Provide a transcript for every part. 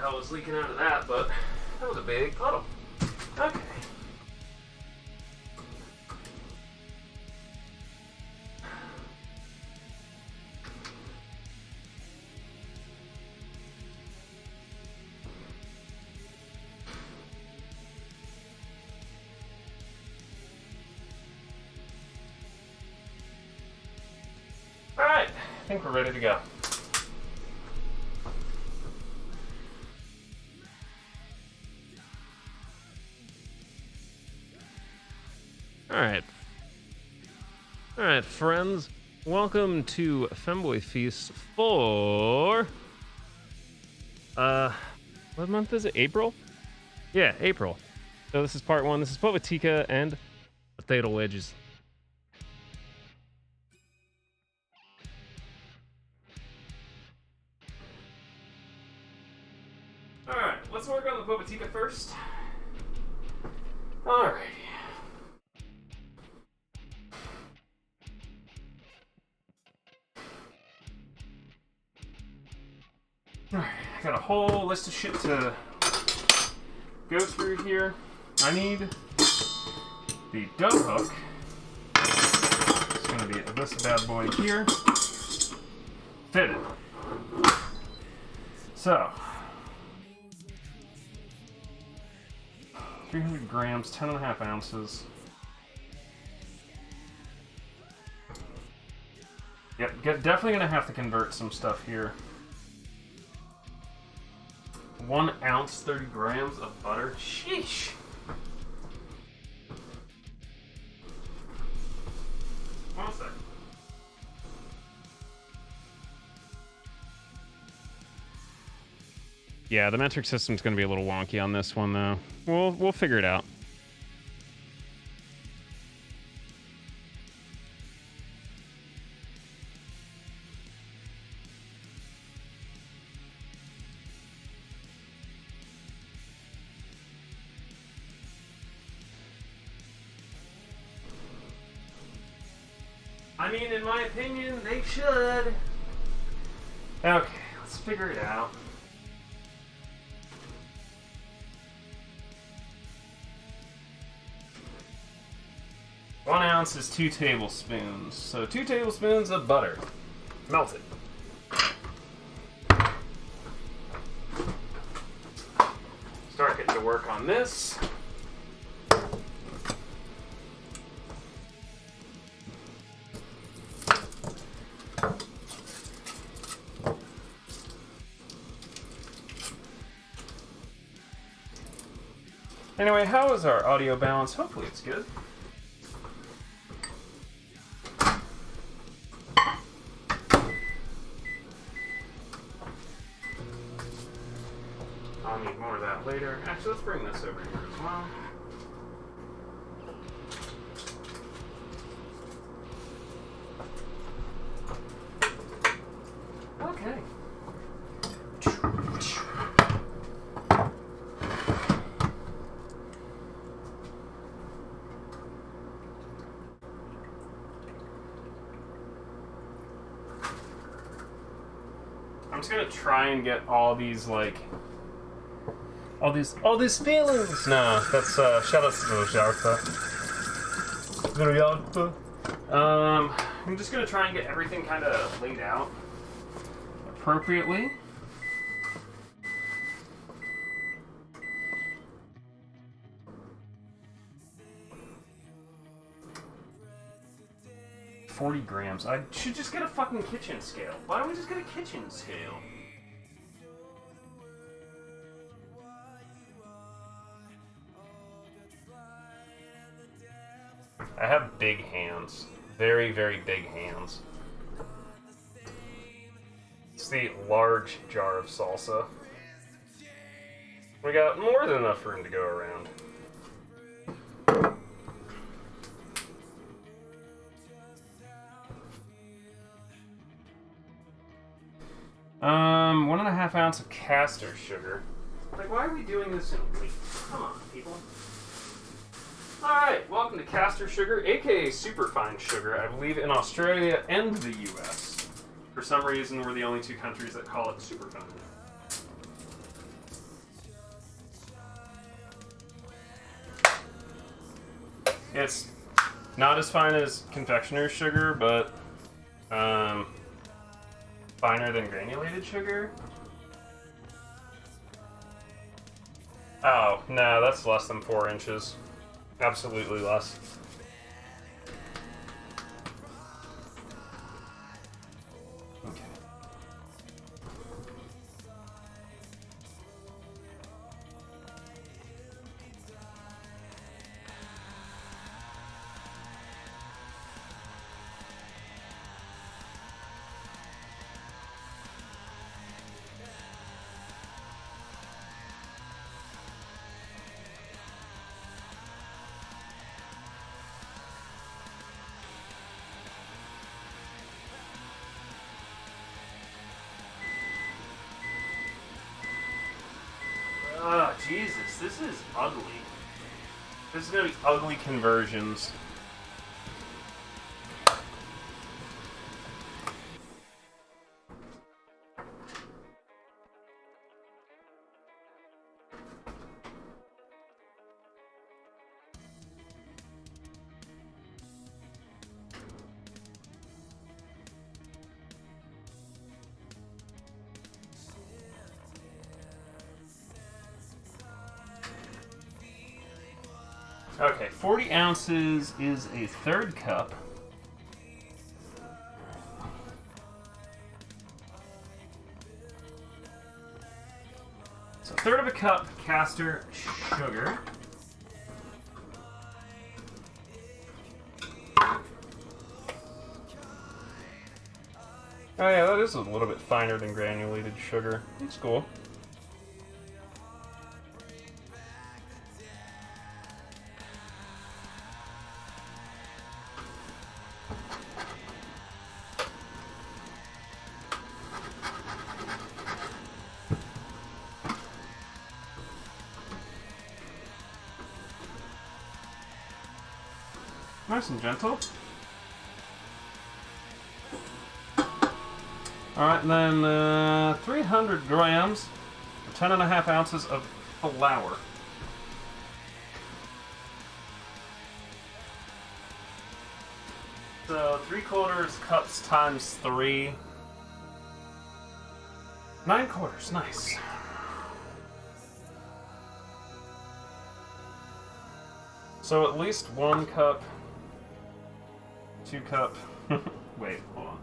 hell was leaking out of that, but that was a big puddle. Okay. Alright, I think we're ready to go. Alright, friends. Welcome to FEMBOY Feasts for... what month is it? April? Yeah, April. So this is part 1. This is Povotica and potato wedges. Alright, let's work on the Povotica first. Alrighty. Alright, I got a whole list of shit to go through here. I need the dough hook. It's going to be this bad boy here. Fitted. So, 300 grams, 10.5 ounces. Yep, definitely going to have to convert some stuff here. 1 ounce, 30 grams of butter. Sheesh. One second. Yeah, the metric system's going to be a little wonky on this one, though. We'll figure it out. I mean, in my opinion, they should. Okay, let's figure it out. One ounce is 2 tablespoons. So 2 tablespoons of butter. Melted. Start getting to work on this. Anyway, how is our audio balance? Hopefully it's good. I'll need more of that later. Actually, let's bring this over here as well. Okay. I'm just gonna try and get all these, like, all these feelings. No, that's shout out to Rojarta. I'm just gonna try and get everything kind of laid out appropriately. $40 grams. I should just get a fucking kitchen scale. Why don't we just get a kitchen scale? I have big hands. Very, very big hands. It's the large jar of salsa. We got more than enough room to go around. 1.5 ounces of castor sugar. Like, why are we doing this in weeks? Come on, people. Alright, welcome to castor sugar, aka superfine sugar, I believe in Australia and the US. For some reason, we're the only 2 countries that call it superfine. It's not as fine as confectioner's sugar, but finer than granulated sugar. Oh, no, that's less than 4 inches. Absolutely less. Okay. Oh, Jesus, this is ugly. This is gonna be ugly conversions. Okay, 40 ounces is a 1/3 cup. So 1/3 of a cup caster sugar. Oh yeah, that is a little bit finer than granulated sugar. That's cool. Nice and gentle. Alright, then 300 grams, 10.5 ounces of flour. So 3/4 cups times 3. 9/4, nice. So at least 1 cup. 2 cup. Wait, hold on.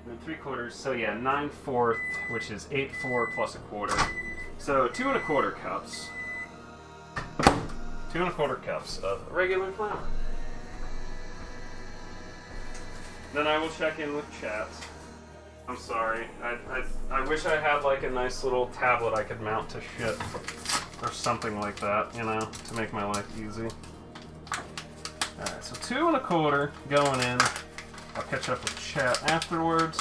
And 3/4. So yeah, 9/4, which is 8/4 plus 1/4. So 2 1/4 cups. 2 1/4 cups of regular flour. Then I will check in with chat. I'm sorry. I wish I had like a nice little tablet I could mount to shit or something like that, you know, to make my life easy. Alright, so 2 1/4 going in. I'll catch up with chat afterwards.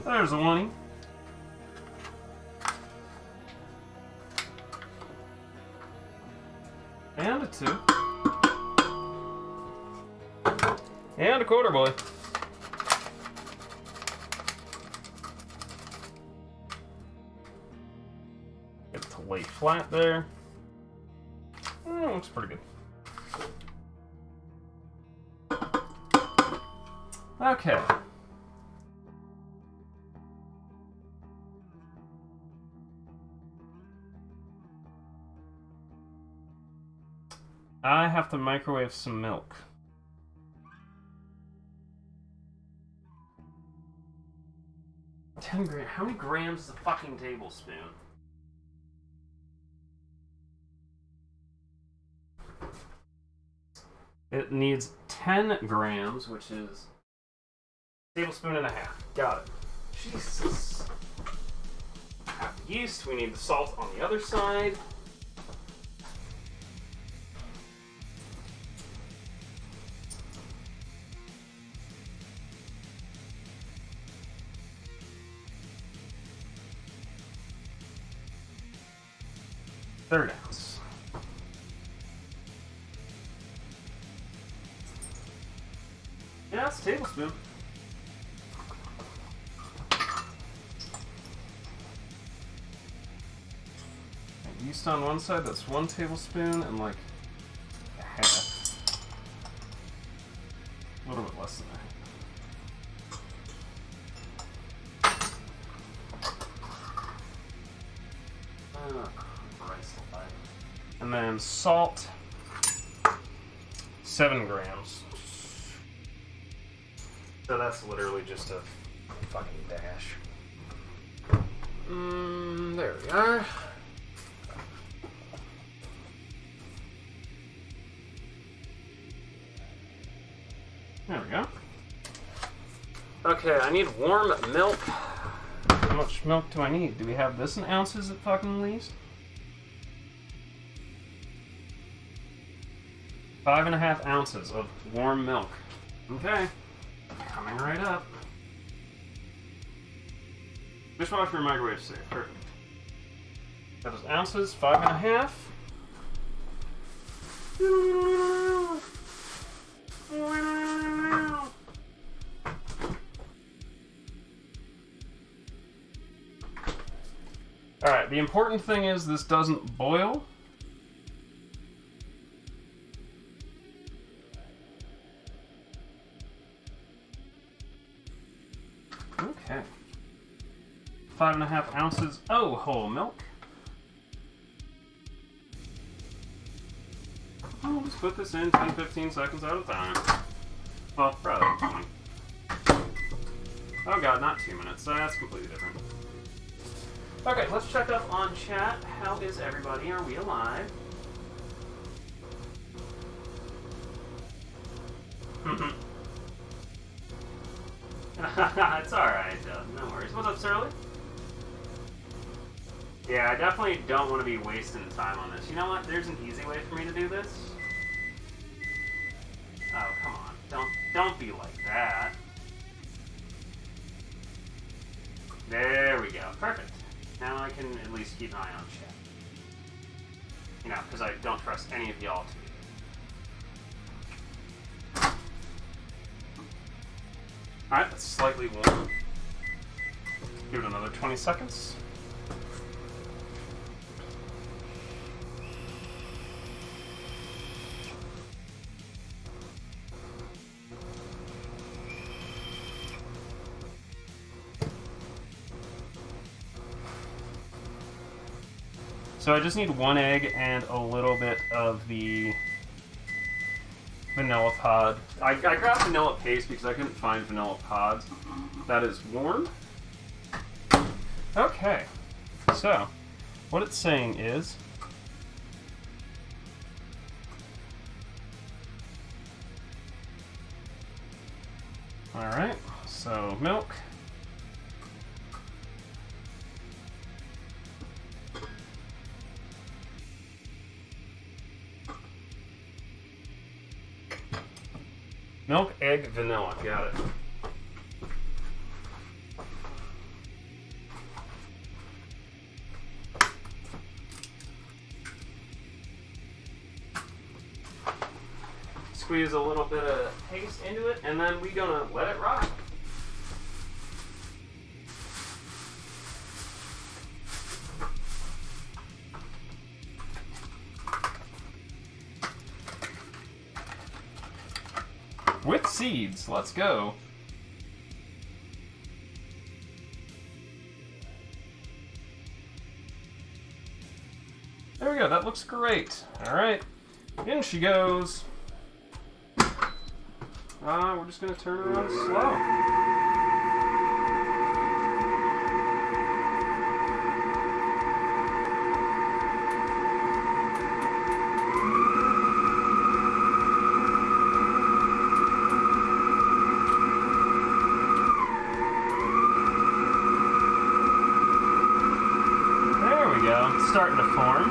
There's a 1. And a 2. And a 1/4, boy. Get it to lay flat there. Looks pretty good. Okay. I have to microwave some milk. How many grams is a fucking tablespoon? It needs 10 grams, which is a tablespoon and a half. Got it. Jesus. Half the yeast. We need the salt on the other side. Third ounce. last tablespoon. And yeast on one side, that's 1 tablespoon, and like a half. A little bit less than that. And then salt, 7 grams. So that's literally just a fucking dash. There we are. There we go. Okay, I need warm milk. How much milk do I need? Do we have this in ounces at fucking least? 5.5 ounces of warm milk. Okay. Coming right up. Dishwasher, microwave safe. Perfect. That is ounces, 5.5. Alright, the important thing is this doesn't boil. Okay. 5.5 ounces of whole milk. I'll just put this in 10-15 seconds at a time. Well, probably 20. Oh god, not 2 minutes. That's completely different. Okay, let's check up on chat. How is everybody? Are we alive? It's alright, no worries. What's up, Surly? Yeah, I definitely don't want to be wasting time on this. You know what? There's an easy way for me to do this. Oh, come on. Don't be like that. There we go. Perfect. Now I can at least keep an eye on chat. You know, because I don't trust any of y'all to. Alright, that's slightly warm. Give it another 20 seconds. So I just need 1 egg and a little bit of the vanilla pod. I grabbed vanilla paste because I couldn't find vanilla pods. That is warm. Okay, so what it's saying is alright, so milk. Milk, egg, vanilla. Got it. Squeeze a little bit of paste into it, and then we're gonna let it rock. With seeds, let's go. There we go, that looks great. Alright, in she goes. We're just gonna turn her on slow. Starting to form.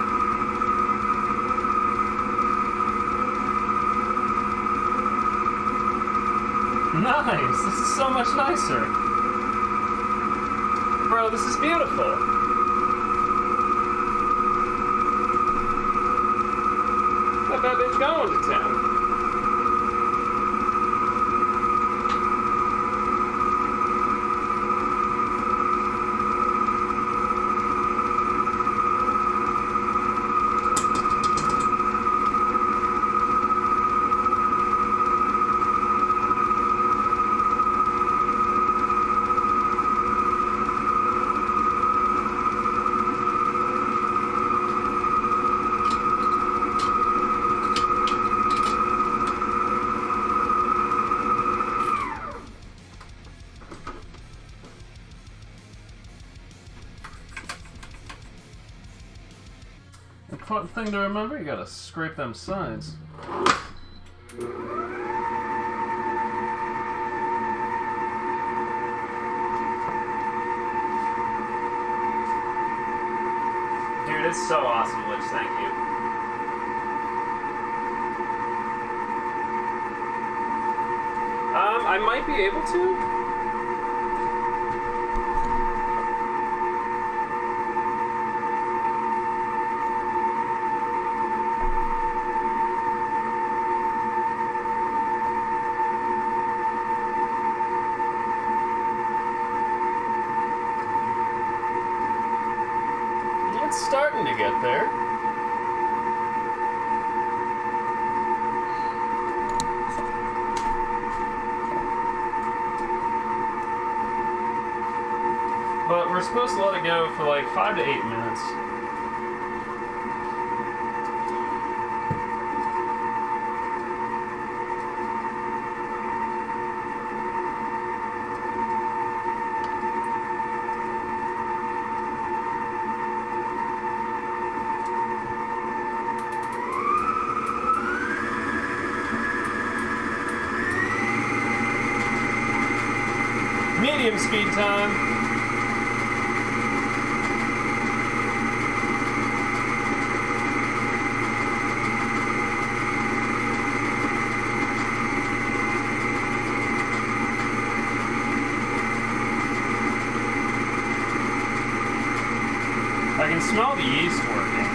Nice! This is so much nicer. Bro, this is beautiful. Got that bitch going to town. fun thing to remember, you gotta scrape them sides. Dude, it's so awesome, Lich, thank you. I might be able to. It's starting to get there. But we're supposed to let it go for like 5 to 8 minutes. Medium speed time. I can smell the yeast working.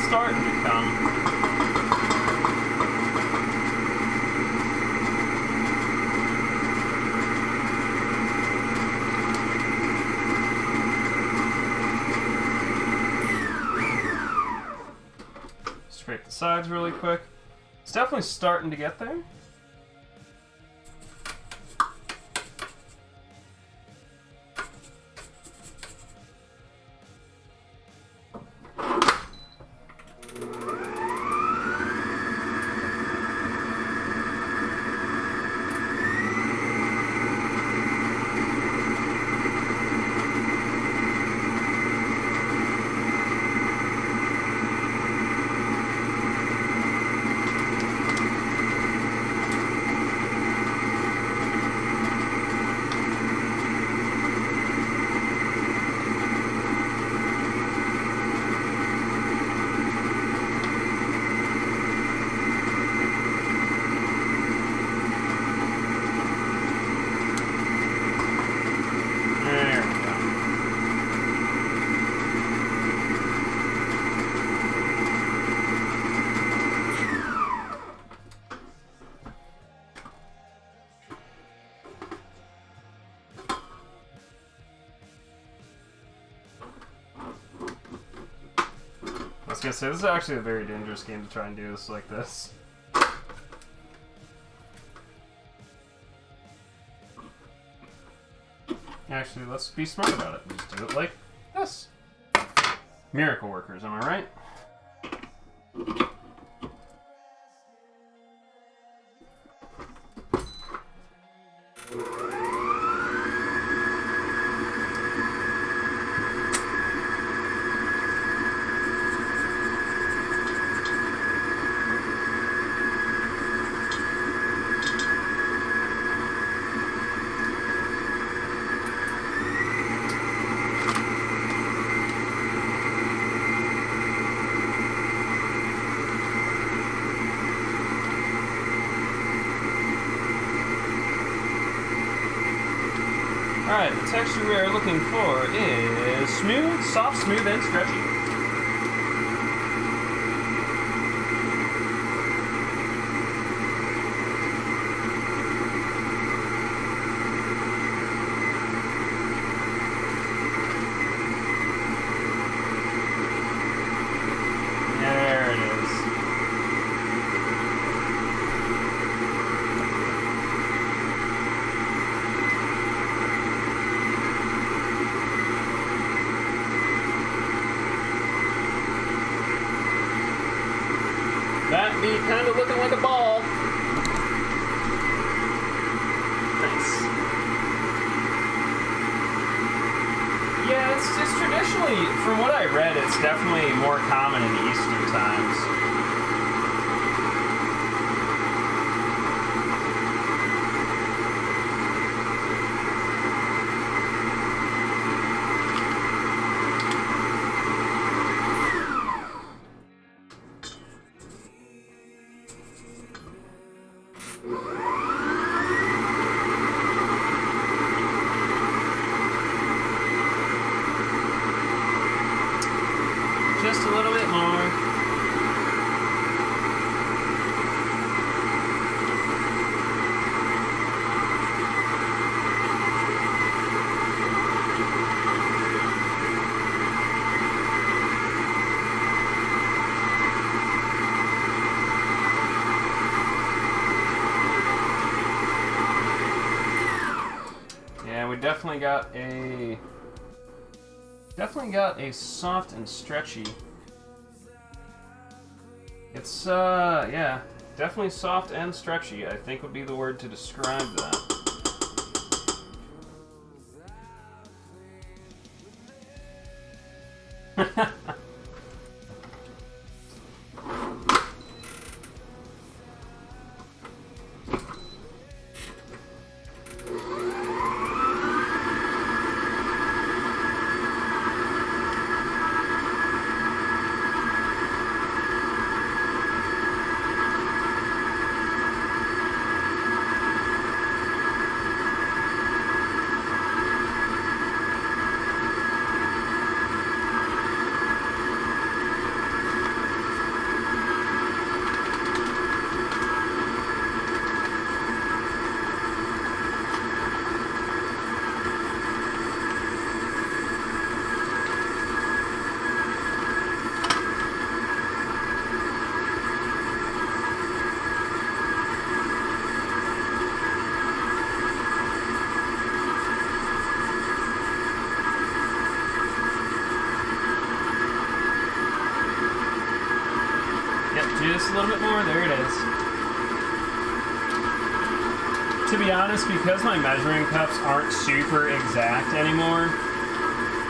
Starting to come. Scrape the sides really quick. It's definitely starting to get there. I was gonna say, this is actually a very dangerous game to try and do this like this. Actually, let's be smart about it. Just do it like this. Miracle workers, am I right? Alright, the texture we are looking for is smooth, soft, smooth, and stretchy. That be kind of looking like a ball. Nice. Yeah, it's traditionally, from what I read, it's definitely more common in Eastern times. Just a little bit more. Yeah, we definitely got a soft and stretchy. It's yeah, definitely soft and stretchy, I think would be the word to describe that. Just a little bit more, there it is. To be honest, because my measuring cups aren't super exact anymore,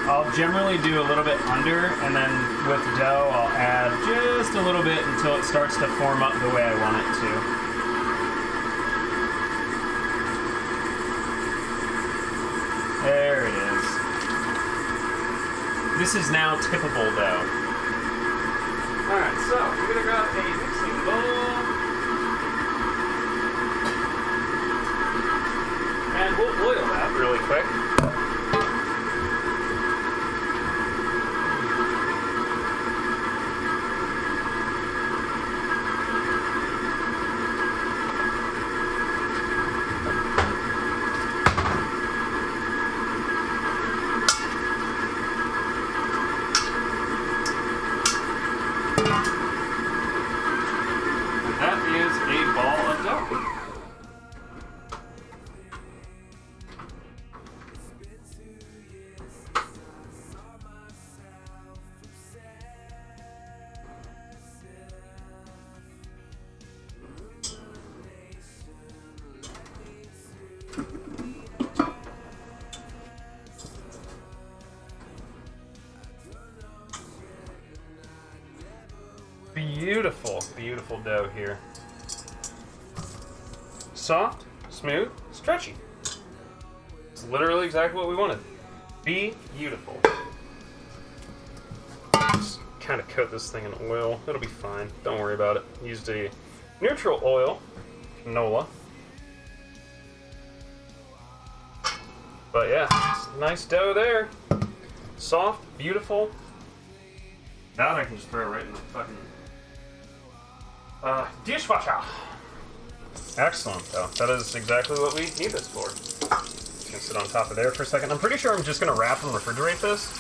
I'll generally do a little bit under, and then with dough I'll add just a little bit until it starts to form up the way I want it to. There it is. This is now tippable dough. Alright, so we're gonna grab a mixing bowl. And we'll oil that really quick. Beautiful, beautiful dough here. Soft, smooth, stretchy. It's literally exactly what we wanted. Be beautiful. Just kind of coat this thing in oil. It'll be fine. Don't worry about it. Used a neutral oil, canola. But yeah, nice dough there. Soft, beautiful. That I can just throw right in the fucking dishwasher. Excellent, though. That is exactly what we need this for. Just gonna sit on top of there for a second. I'm pretty sure I'm just gonna wrap and refrigerate this.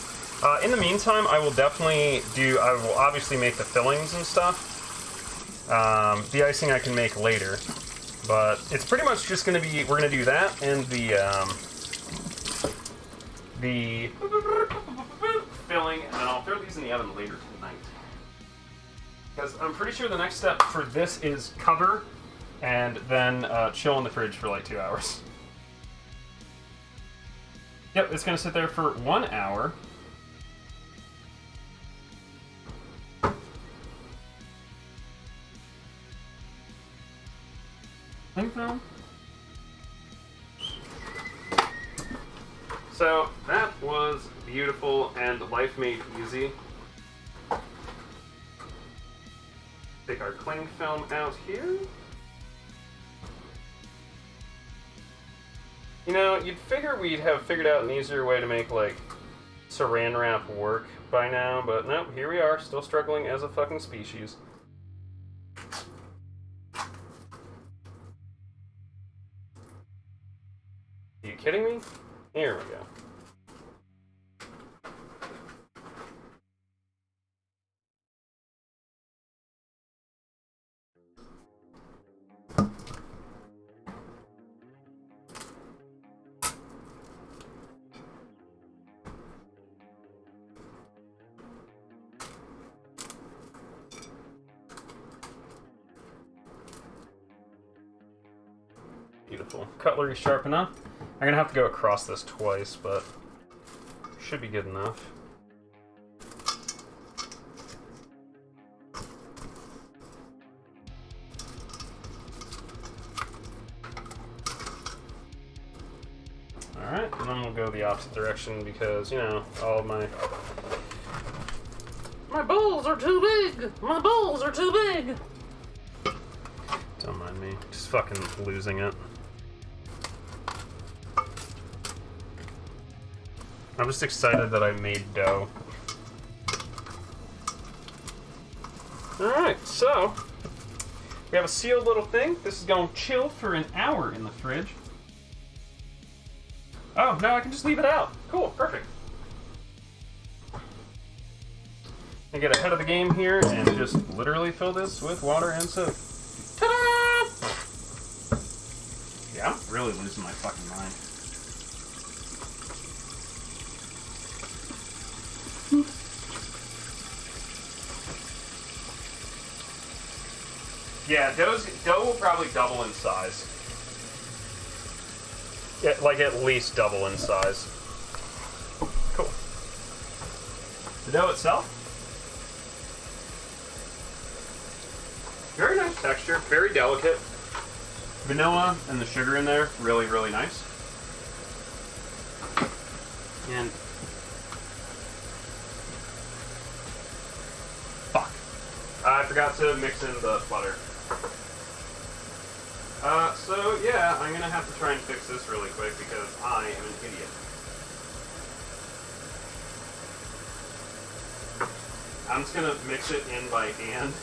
In the meantime, I will obviously make the fillings and stuff. The icing I can make later. But it's pretty much just gonna be, we're gonna do that and the filling, and then I'll throw these in the oven later tonight. Because I'm pretty sure the next step for this is cover and then chill in the fridge for like 2 hours. Yep, it's gonna sit there for 1 hour. Cling film. So that was beautiful and life made easy. Take our cling film out here. You know, you'd figure we'd have figured out an easier way to make like saran wrap work by now, but nope, here we are, still struggling as a fucking species. Are you kidding me? Here we go. Beautiful. Cutlery sharp enough. I'm gonna have to go across this twice, but should be good enough. Alright, and then we'll go the opposite direction because, you know, all my balls are too big! My balls are too big! Don't mind me. Just fucking losing it. I'm just excited that I made dough. Alright, so we have a sealed little thing. This is going to chill for an hour in the fridge. Oh, now I can just leave it out. Cool, perfect. I get ahead of the game here and just literally fill this with water and soap. Ta-da! Yeah, I'm really losing my fucking mind. Yeah, dough will probably double in size. Yeah, like at least double in size. Cool. The dough itself, very nice texture, very delicate. Vanilla and the sugar in there, really, really nice. And fuck, I forgot to mix in the butter. So yeah, I'm gonna have to try and fix this really quick because I am an idiot. I'm just gonna mix it in by hand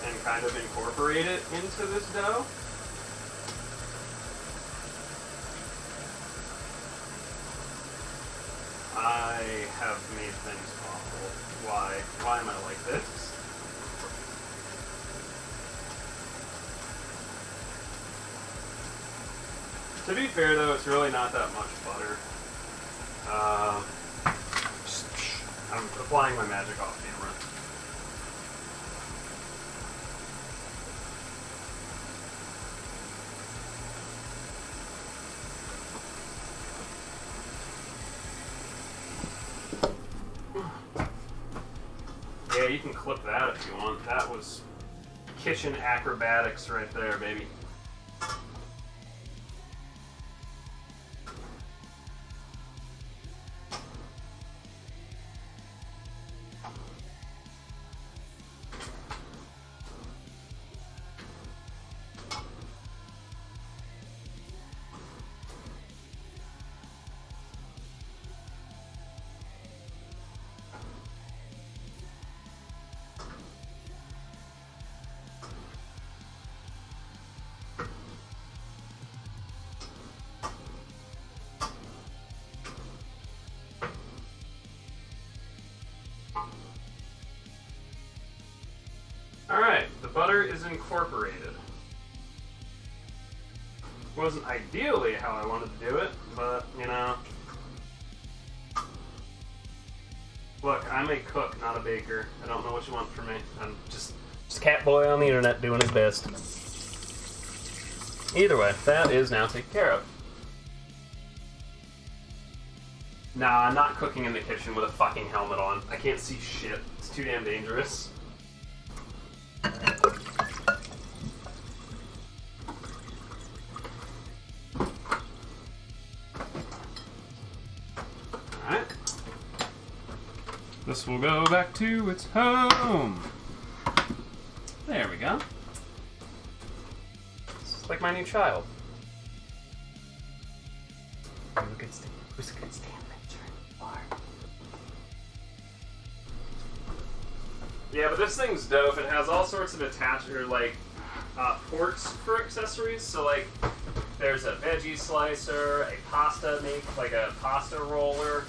and kind of incorporate it into this dough. I have made things awful. Why am I like this? To be fair though, it's really not that much butter. I'm applying my magic off camera. Yeah, you can clip that if you want. That was kitchen acrobatics right there, baby. Alright, the butter is incorporated. Wasn't ideally how I wanted to do it, but, you know. Look, I'm a cook, not a baker. I don't know what you want from me. I'm just cat boy on the internet doing his best. Either way, that is now taken care of. Nah, I'm not cooking in the kitchen with a fucking helmet on. I can't see shit. It's too damn dangerous. Alright. This will go back to its home. There we go. It's like my new child. Who's a good stand picture? Yeah, but this thing's dope. It has all sorts of attachments, like ports for accessories. So like, there's a veggie slicer, a pasta like a pasta roller.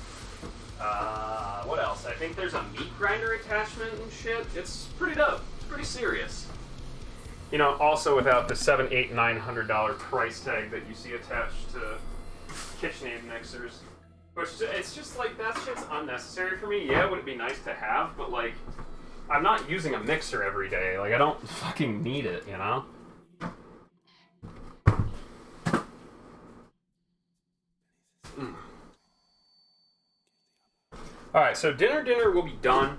What else? I think there's a meat grinder attachment and shit. It's pretty dope. It's pretty serious. You know, also without the $700, $800, $900 price tag that you see attached to KitchenAid mixers. Which, it's just like, that shit's unnecessary for me. Yeah, would it be nice to have, but like, I'm not using a mixer every day. Like, I don't fucking need it, you know? Alright, so dinner will be done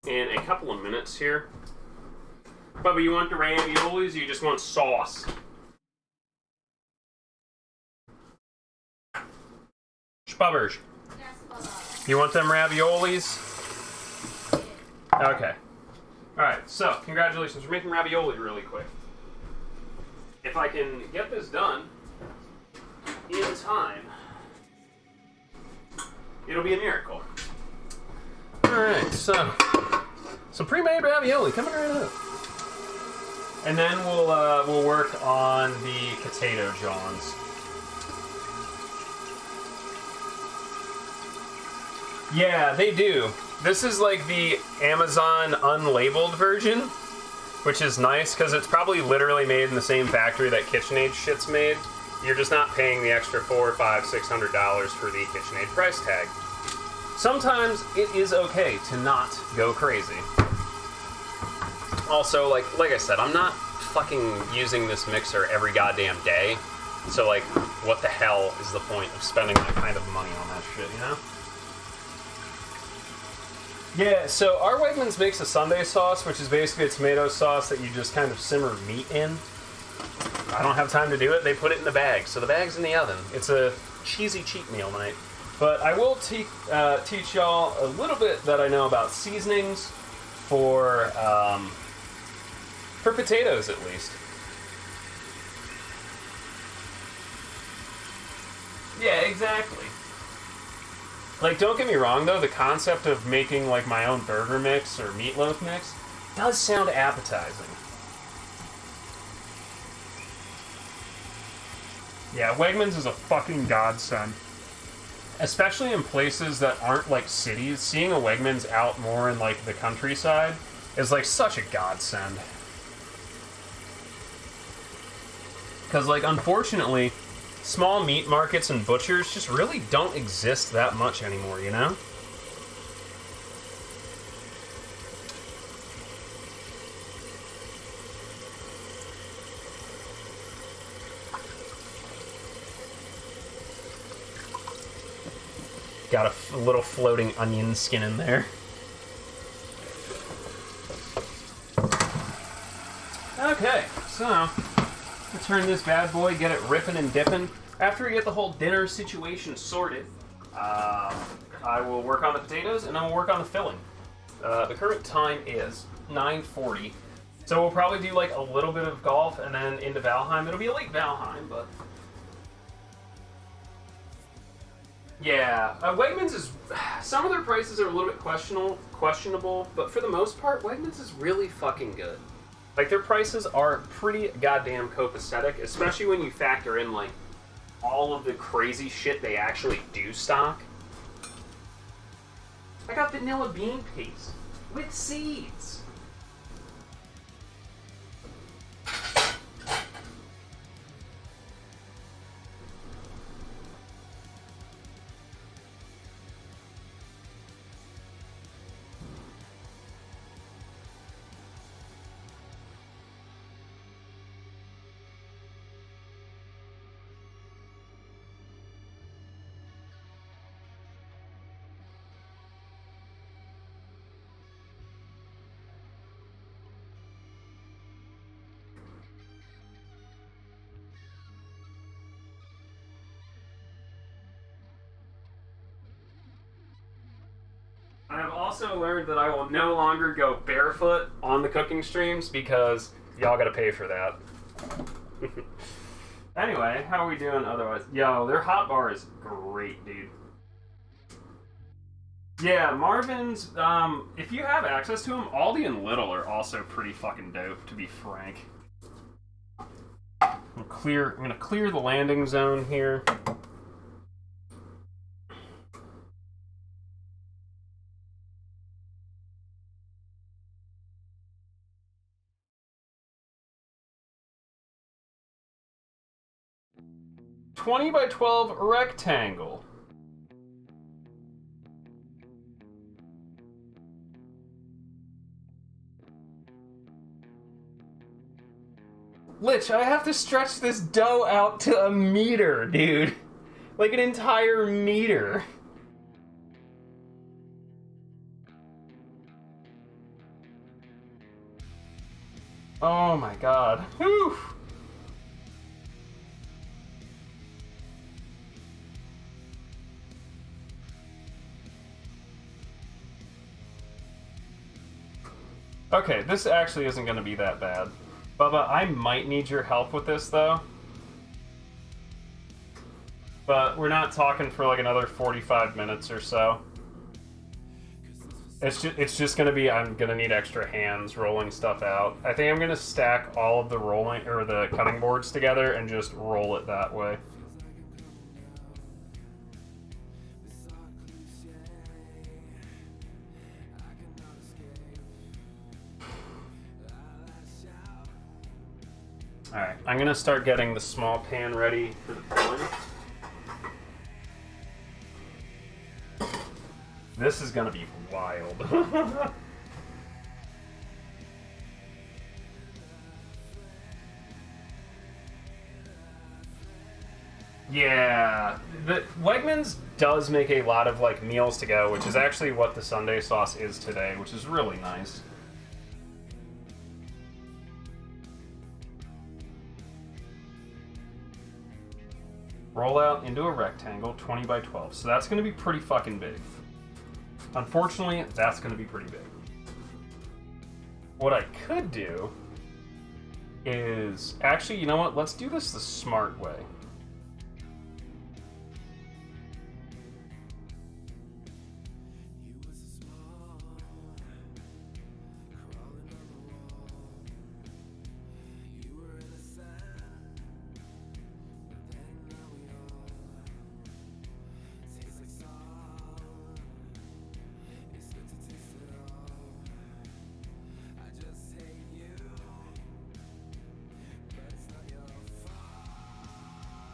in a couple of minutes here. Bubba, you want the raviolis or you just want sauce? Spubbers. You want them raviolis? Okay. Alright, so, congratulations. We're making ravioli really quick. If I can get this done in time, it'll be a miracle. Alright, so some pre-made ravioli coming right up. And then we'll work on the potato johns. Yeah, they do. This is like the Amazon unlabeled version, which is nice because it's probably literally made in the same factory that KitchenAid shit's made. You're just not paying the extra $400, $500, $600 for the KitchenAid price tag. Sometimes it is okay to not go crazy. Also, like I said, I'm not fucking using this mixer every goddamn day. So, like, what the hell is the point of spending that kind of money on that shit, you know? Yeah, so our Wegmans makes a Sunday sauce, which is basically a tomato sauce that you just kind of simmer meat in. I don't have time to do it. They put it in the bag, so the bag's in the oven. It's a cheesy cheat meal night. But I will teach y'all a little bit that I know about seasonings for potatoes, at least. Yeah, exactly. Like, don't get me wrong, though, the concept of making, like, my own burger mix or meatloaf mix does sound appetizing. Yeah, Wegmans is a fucking godsend. Especially in places that aren't, like, cities. Seeing a Wegmans out more in, like, the countryside is, like, such a godsend. Because, like, unfortunately, small meat markets and butchers just really don't exist that much anymore, you know? Got a little floating onion skin in there. Okay, so we'll turn this bad boy, get it ripping and dipping. After we get the whole dinner situation sorted, I will work on the potatoes and then we'll work on the filling. The current time is 9:40, so we'll probably do like a little bit of golf and then into Valheim. It'll be a late Valheim, but yeah, Wegmans is. Some of their prices are a little bit questionable, but for the most part, Wegmans is really fucking good. Like, their prices are pretty goddamn copacetic, especially when you factor in, like, all of the crazy shit they actually do stock. I got vanilla bean paste with seeds. I have also learned that I will no longer go barefoot on the cooking streams because y'all gotta pay for that. Anyway, how are we doing otherwise? Yo, their hot bar is great, dude. Yeah, Marvin's, if you have access to them, Aldi and Lidl are also pretty fucking dope, to be frank. I'm gonna clear the landing zone here. $20 by $12 rectangle. Lich, I have to stretch this dough out to a meter, dude. Like an entire meter. Oh my god. Whew. Okay, this actually isn't going to be that bad. Bubba, I might need your help with this, though. But we're not talking for like another 45 minutes or so. It's just going to be, I'm going to need extra hands rolling stuff out. I think I'm going to stack all of the rolling, or the cutting boards together and just roll it that way. Alright, I'm gonna start getting the small pan ready for the filling. This is gonna be wild. Yeah, the Wegmans does make a lot of like meals to go, which is actually what the Sunday sauce is today, which is really nice. Roll out into a rectangle, 20 by 12. So that's going to be pretty fucking big. Unfortunately, that's going to be pretty big. What I could do is... Actually, you know what? Let's do this the smart way.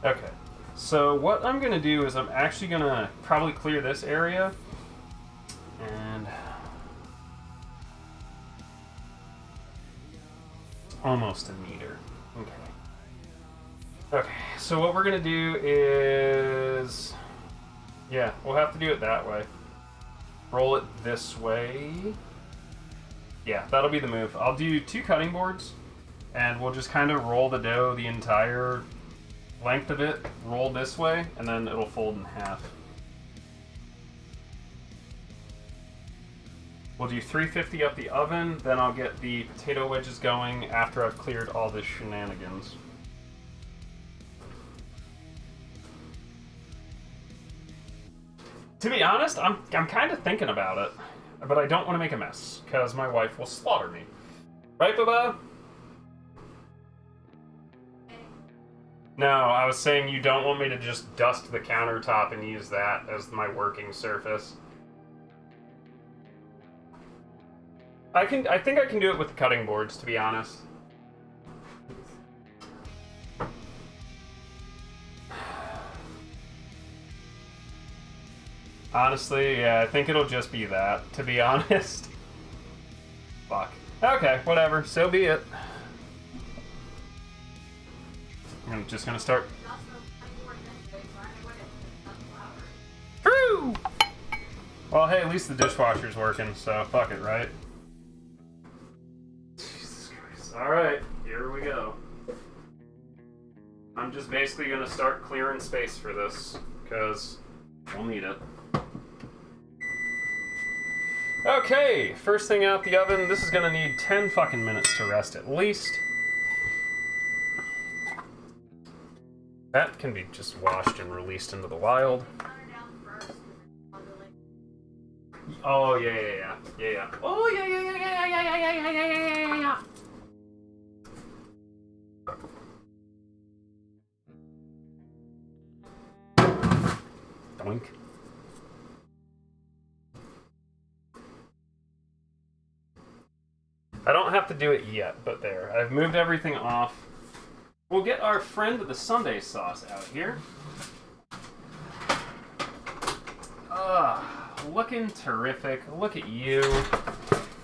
Okay, so what I'm going to do is I'm actually going to probably clear this area, and almost a meter. Okay, so what we're going to do is, yeah, we'll have to do it that way. Roll it this way. Yeah, that'll be the move. I'll do 2 cutting boards, and we'll just kind of roll the dough the entire length of it, roll this way, and then it'll fold in half. We'll do 350 up the oven, then I'll get the potato wedges going after I've cleared all the shenanigans. To be honest, I'm kind of thinking about it, but I don't want to make a mess, because my wife will slaughter me. Right, Bubba? No, I was saying you don't want me to just dust the countertop and use that as my working surface. I think I can do it with the cutting boards, to be honest. Honestly, yeah, I think it'll just be that, to be honest. Fuck. Okay, whatever. So be it. I'm just gonna start. True! Well, hey, at least the dishwasher's working, so fuck it, right? Jesus Christ. Alright, here we go. I'm just basically gonna start clearing space for this, because we'll need it. Okay, first thing out the oven. This is gonna need 10 fucking minutes to rest at least. That can be just washed and released into the wild. Oh, yeah. Oh, yeah. Doink. I don't have to do it yet, but there. I've moved everything off. We'll get our friend the Sunday sauce out here. Looking terrific. Look at you.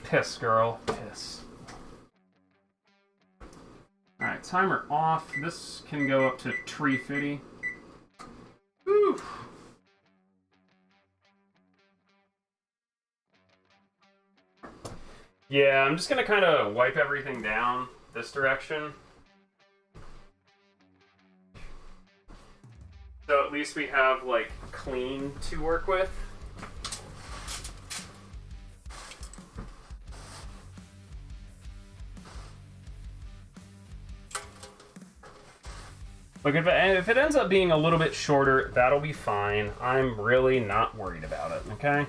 Piss, girl. Piss. Alright, timer off. This can go up to 350. Whew. Yeah, I'm just gonna kind of wipe everything down this direction. So at least we have, like, clean to work with. Look, if it ends up being a little bit shorter, that'll be fine. I'm really not worried about it, okay?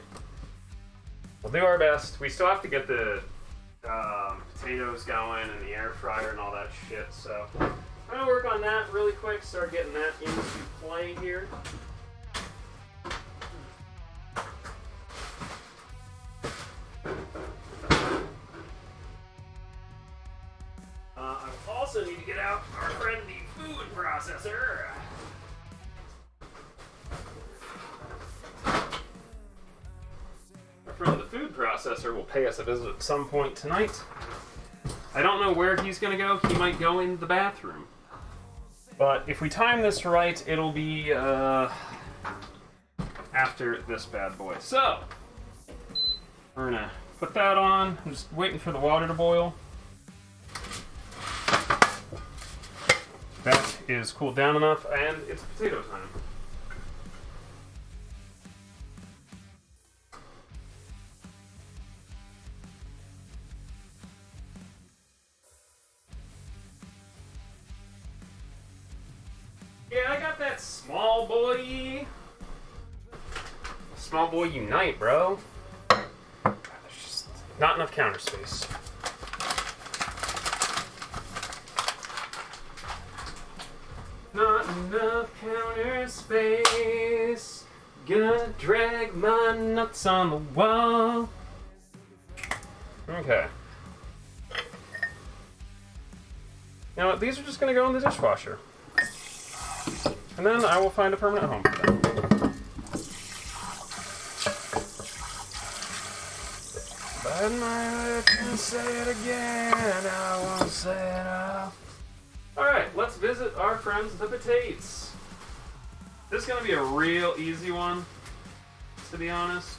We'll do our best. We still have to get the potatoes going and the air fryer and all that shit, so I'm gonna work on that really quick, start getting that into play here. I also need to get out our friend the food processor. Our friend the food processor will pay us a visit at some point tonight. I don't know where he's gonna go. He might go in the bathroom. But if we time this right, it'll be after this bad boy. So, we're gonna put that on. I'm just waiting for the water to boil. That is cooled down enough, and it's potato time. Yeah, I got that small boy. Small boy unite, bro. There's just not enough counter space. Not enough counter space. Gonna drag my nuts on the wall. Okay. You know what? These are just gonna go in the dishwasher. And then I will find a permanent home for them. But I can say it again, I won't say it all. Alright, let's visit our friends the potatoes. This is going to be a real easy one, to be honest.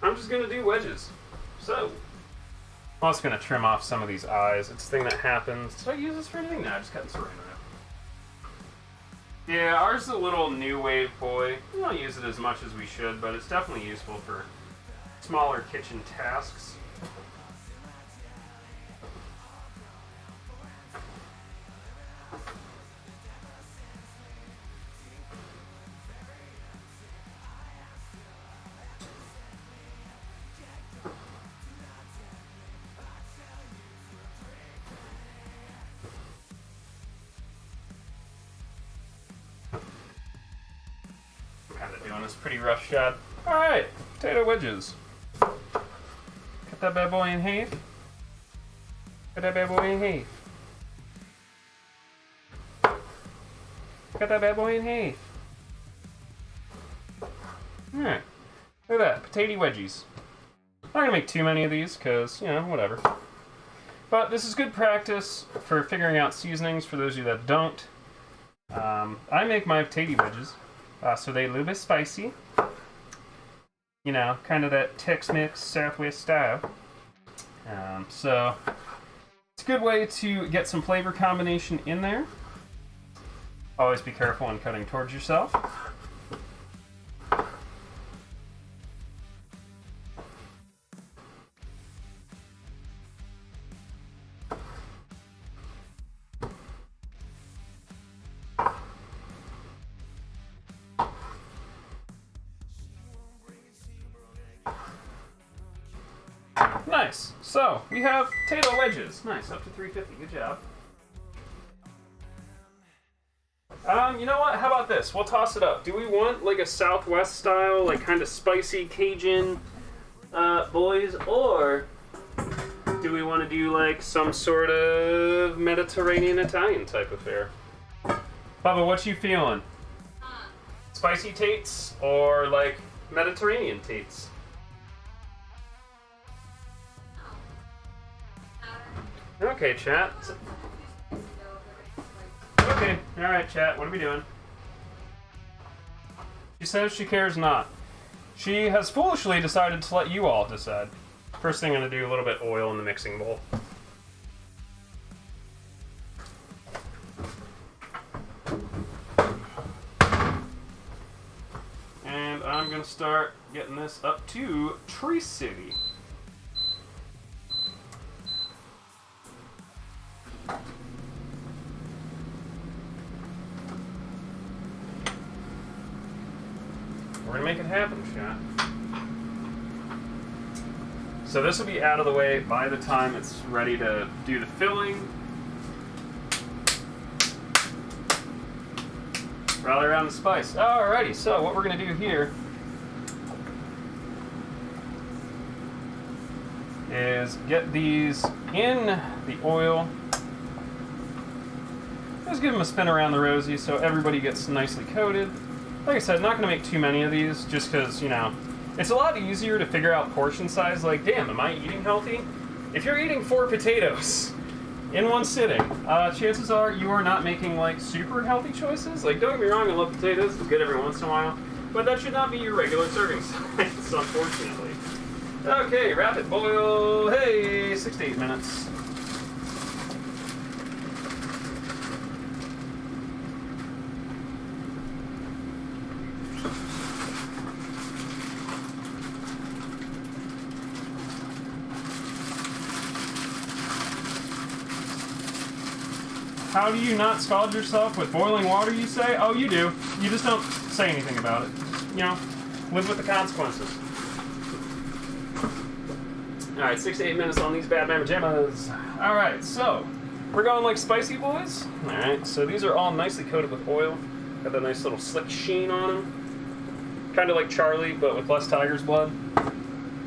I'm just going to do wedges. So, I'm also going to trim off some of these eyes. It's a thing that happens. Did I use this for anything? No, I just cut this around. Yeah, ours is a little new wave boy. We don't use it as much as we should, but it's definitely useful for smaller kitchen tasks. this pretty rough shot. Alright, potato wedges. Cut that bad boy in half. Cut that bad boy in half. Cut that bad boy in half. Alright, look at that, potato wedgies. I'm not gonna make too many of these, because, you know, whatever. But this is good practice for figuring out seasonings for those of you that don't. I make my potato wedges, so they're a little bit spicy. You know, kind of that Tex-Mex Southwest style. So, it's a good way to get some flavor combination in there. Always be careful when cutting towards yourself. Nice. So, we have potato wedges. Nice, up to 350. Good job. You know what? How about this? We'll toss it up. Do we want like a Southwest style, like kind of spicy Cajun boys, or do we want to do like some sort of Mediterranean Italian type affair? Bubba, what you feeling? Spicy tates or like Mediterranean tates? Okay, chat. Okay, alright, chat. What are we doing? She says she cares not. She has foolishly decided to let you all decide. First thing I'm going to do, a little bit of oil in the mixing bowl. And I'm going to start getting this up to Tree City. We're gonna make it happen, chat. So this will be out of the way by the time it's ready to do the filling. Rally around the spice. Alrighty, so what we're gonna do here is get these in the oil. Just give them a spin around the rosy so everybody gets nicely coated. Like I said, not going to make too many of these just because, you know, it's a lot easier to figure out portion size. Like, damn, am I eating healthy? If you're eating 4 potatoes in one sitting, chances are you are not making, like, super healthy choices. Like, don't get me wrong, I love potatoes. It's good every once in a while. But that should not be your regular serving size, unfortunately. Okay, rapid boil. Hey, 6 to 8 minutes. How do you not scald yourself with boiling water, you say? Oh, you do. You just don't say anything about it. You know, live with the consequences. Alright, 6 to 8 minutes on these bad mamma jammas. Alright, so, we're going like spicy boys. Alright, so these are all nicely coated with oil. Got that nice little slick sheen on them. Kind of like Charlie, but with less tiger's blood.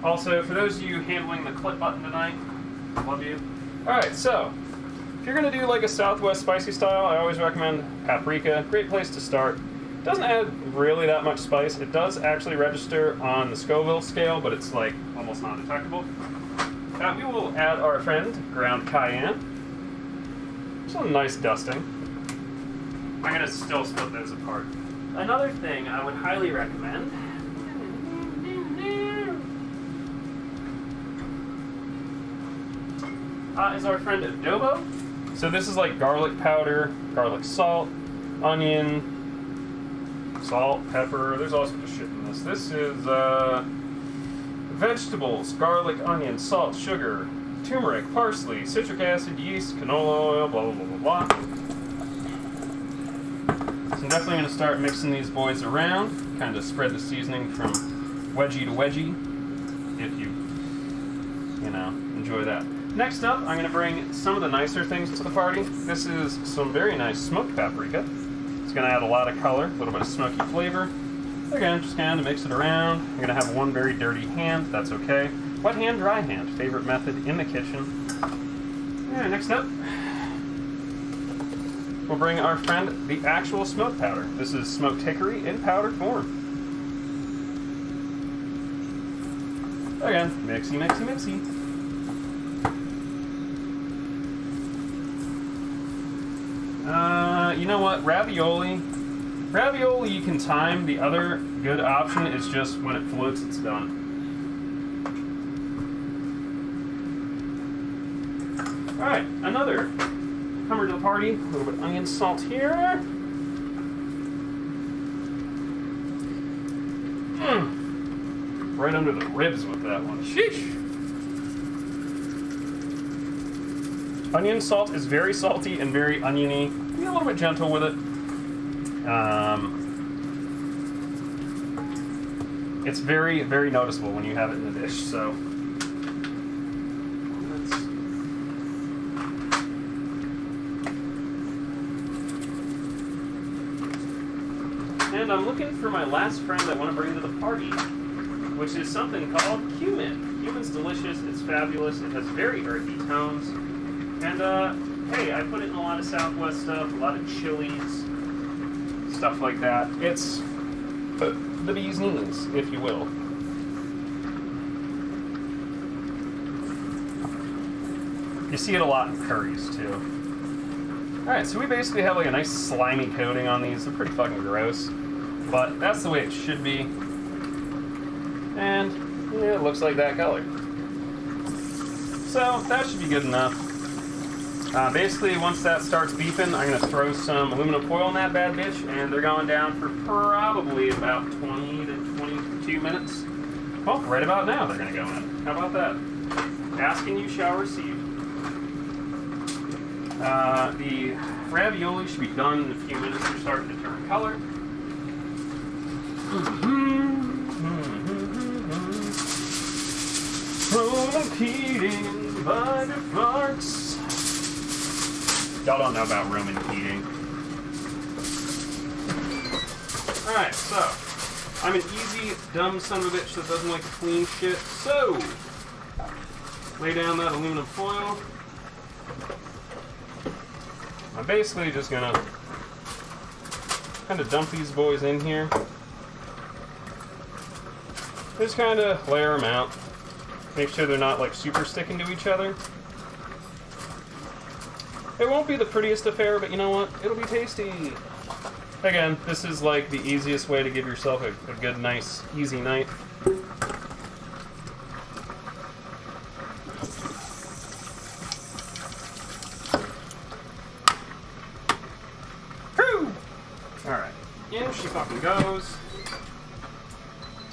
Also, for those of you handling the clip button tonight, love you. Alright, so, if you're going to do like a Southwest spicy style, I always recommend paprika. Great place to start. Doesn't add really that much spice. It does actually register on the Scoville scale, but it's like almost non-detectable. We will add our friend, ground cayenne. Just a nice dusting. I'm going to still split those apart. Another thing I would highly recommend is our friend adobo. So this is like garlic powder, garlic salt, onion, salt, pepper. There's all sorts of shit in this. This is vegetables, garlic, onion, salt, sugar, turmeric, parsley, citric acid, yeast, canola oil, blah, blah, blah, blah, blah. So I'm definitely going to start mixing these boys around, kind of spread the seasoning from wedgie to wedgie, if you know, enjoy that. Next up, I'm going to bring some of the nicer things to the party. This is some very nice smoked paprika. It's going to add a lot of color, a little bit of smoky flavor. Again, just kind of mix it around. I'm gonna have one very dirty hand, that's okay. Wet hand, dry hand, favorite method in the kitchen. Alright, next up, we'll bring our friend the actual smoke powder. This is smoked hickory in powder form. Again, mixy, mixy, mixy. You know what? Ravioli, you can time. The other good option is just when it floats, it's done. Alright, another Hummer to the party. A little bit of onion salt here. Right under the ribs with that one. Sheesh! Onion salt is very salty and very oniony. Be a little bit gentle with it. It's very, very noticeable when you have it in the dish, so. And I'm looking for my last friend I want to bring to the party, which is something called cumin. Cumin's delicious, it's fabulous, it has very earthy tones. And, hey, I put it in a lot of Southwest stuff, a lot of chilies, stuff like that. It's the bee's knees, if you will. You see it a lot in curries, too. Alright, so we basically have like a nice slimy coating on these. They're pretty fucking gross. But that's the way it should be. And yeah, it looks like that color. So that should be good enough. Basically, once that starts beeping, I'm going to throw some aluminum foil in that bad bitch, and they're going down for probably about 20 to 22 minutes. Well, right about now they're going to go in. How about that? Asking you shall receive. The ravioli should be done in a few minutes. They're starting to turn color. Roman Keating by the farts. Y'all don't know about Roman Keating. Alright, so I'm an easy, dumb son of a bitch that doesn't like to clean shit. So lay down that aluminum foil. I'm basically just gonna kind of dump these boys in here. Just kind of layer them out. Make sure they're not like super sticking to each other. It won't be the prettiest affair, but you know what? It'll be tasty. Again, this is like the easiest way to give yourself a good, nice, easy night. Whew! Alright. In she fucking goes.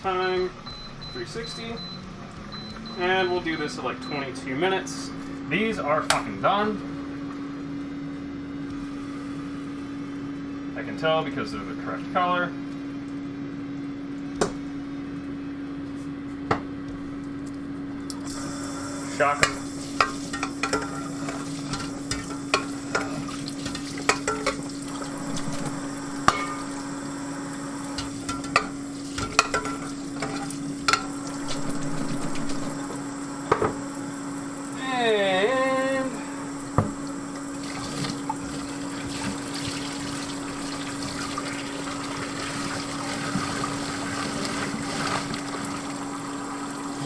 Time 360. And we'll do this at like 22 minutes. These are fucking done. I can tell because they're the correct color. Shocking.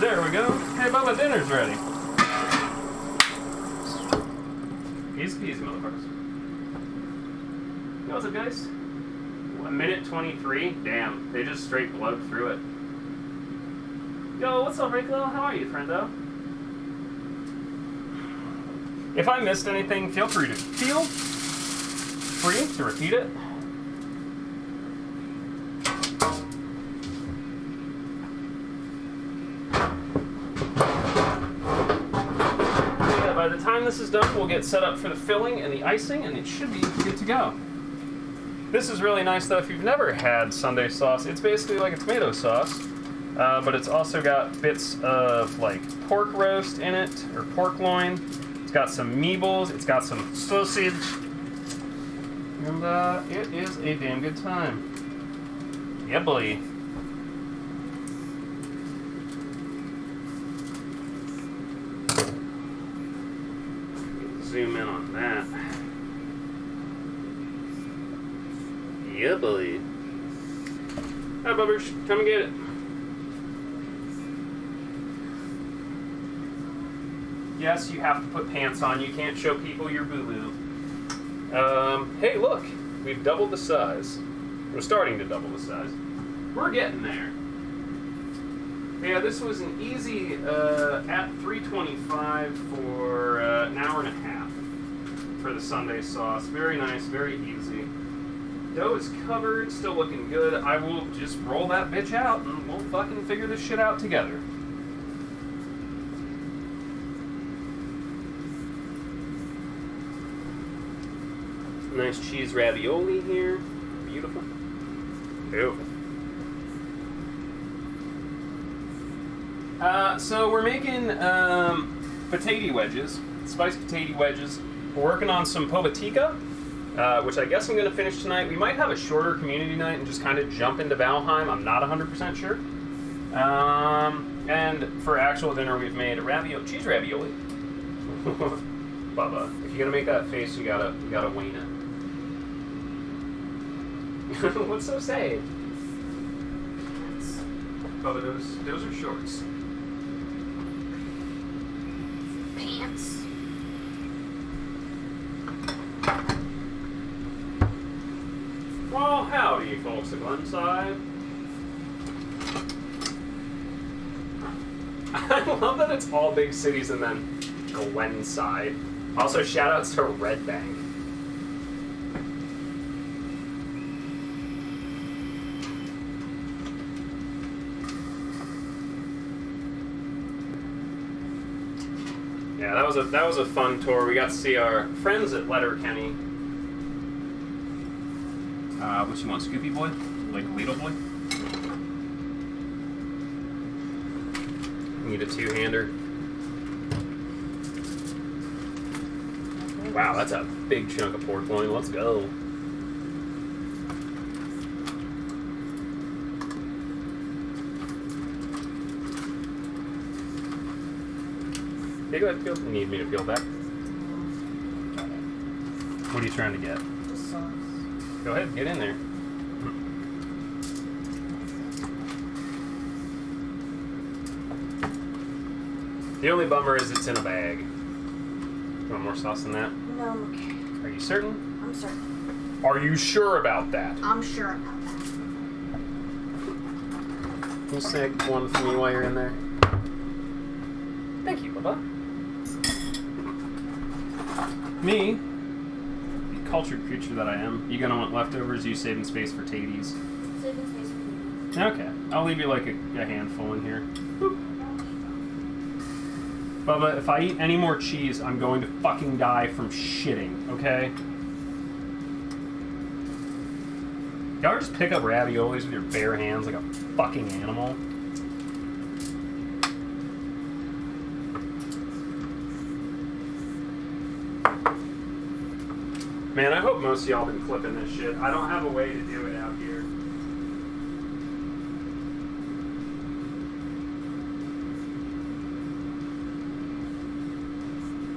There we go. Hey, Bubba, dinner's ready. Easy peasy, motherfuckers. You know what's up, guys? 1 minute 23? Damn, they just straight blowed through it. Yo, what's up, Ricklo? How are you, friendo? If I missed anything, feel free to repeat it. By the time this is done, we'll get set up for the filling and the icing, and it should be good to go. This is really nice, though. If you've never had Sunday sauce, it's basically like a tomato sauce, but it's also got bits of like pork roast in it, or pork loin. It's got some meatballs, it's got some sausage, and it is a damn good time. Yeah, boy. Hi, Bubbers. Come and get it. Yes, you have to put pants on. You can't show people your boo-boo. Hey, look. We've doubled the size. We're starting to double the size. We're getting there. Yeah, this was an easy at $3.25 for an hour and a half for the Sunday sauce. Very nice, very easy. Dough is covered, still looking good. I will just roll that bitch out and we'll fucking figure this shit out together. Nice cheese ravioli here. Beautiful. Beautiful. So we're making potato wedges, spiced potato wedges. We're working on some Povotica, which I guess I'm going to finish tonight. We might have a shorter community night and just kind of jump into Valheim. I'm not 100% sure. And for actual dinner, we've made a cheese ravioli. Bubba, if you're gonna make that face, you gotta wane it. What's so sad? Bubba, those are shorts. Pants. Well, howdy, folks at Glenside. I love that it's all big cities and then Glenside. Also, shoutouts to Red Bank. Yeah, that was a fun tour. We got to see our friends at Letterkenny. What you want, Scoopy Boy? Like Lidl Boy? Need a two-hander. Wow, that's a big chunk of pork loin. Let's go. Hey, go ahead, peel. You need me to peel back? What are you trying to get? Just sauce. Go ahead, get in there. The only bummer is it's in a bag. You want more sauce than that? No, I'm okay. Are you certain? I'm certain. Are you sure about that? I'm sure about that. Can you snag one for me while you're in there? Thank you, Bubba. Me, the cultured creature that I am, you gonna want leftovers? You saving space for taties? Saving space for me. Okay, I'll leave you like a handful in here. Boop. Bubba, if I eat any more cheese, I'm going to fucking die from shitting, okay? Y'all just pick up raviolis with your bare hands like a fucking animal? Man, I hope most of y'all been clipping this shit. I don't have a way to do it out here.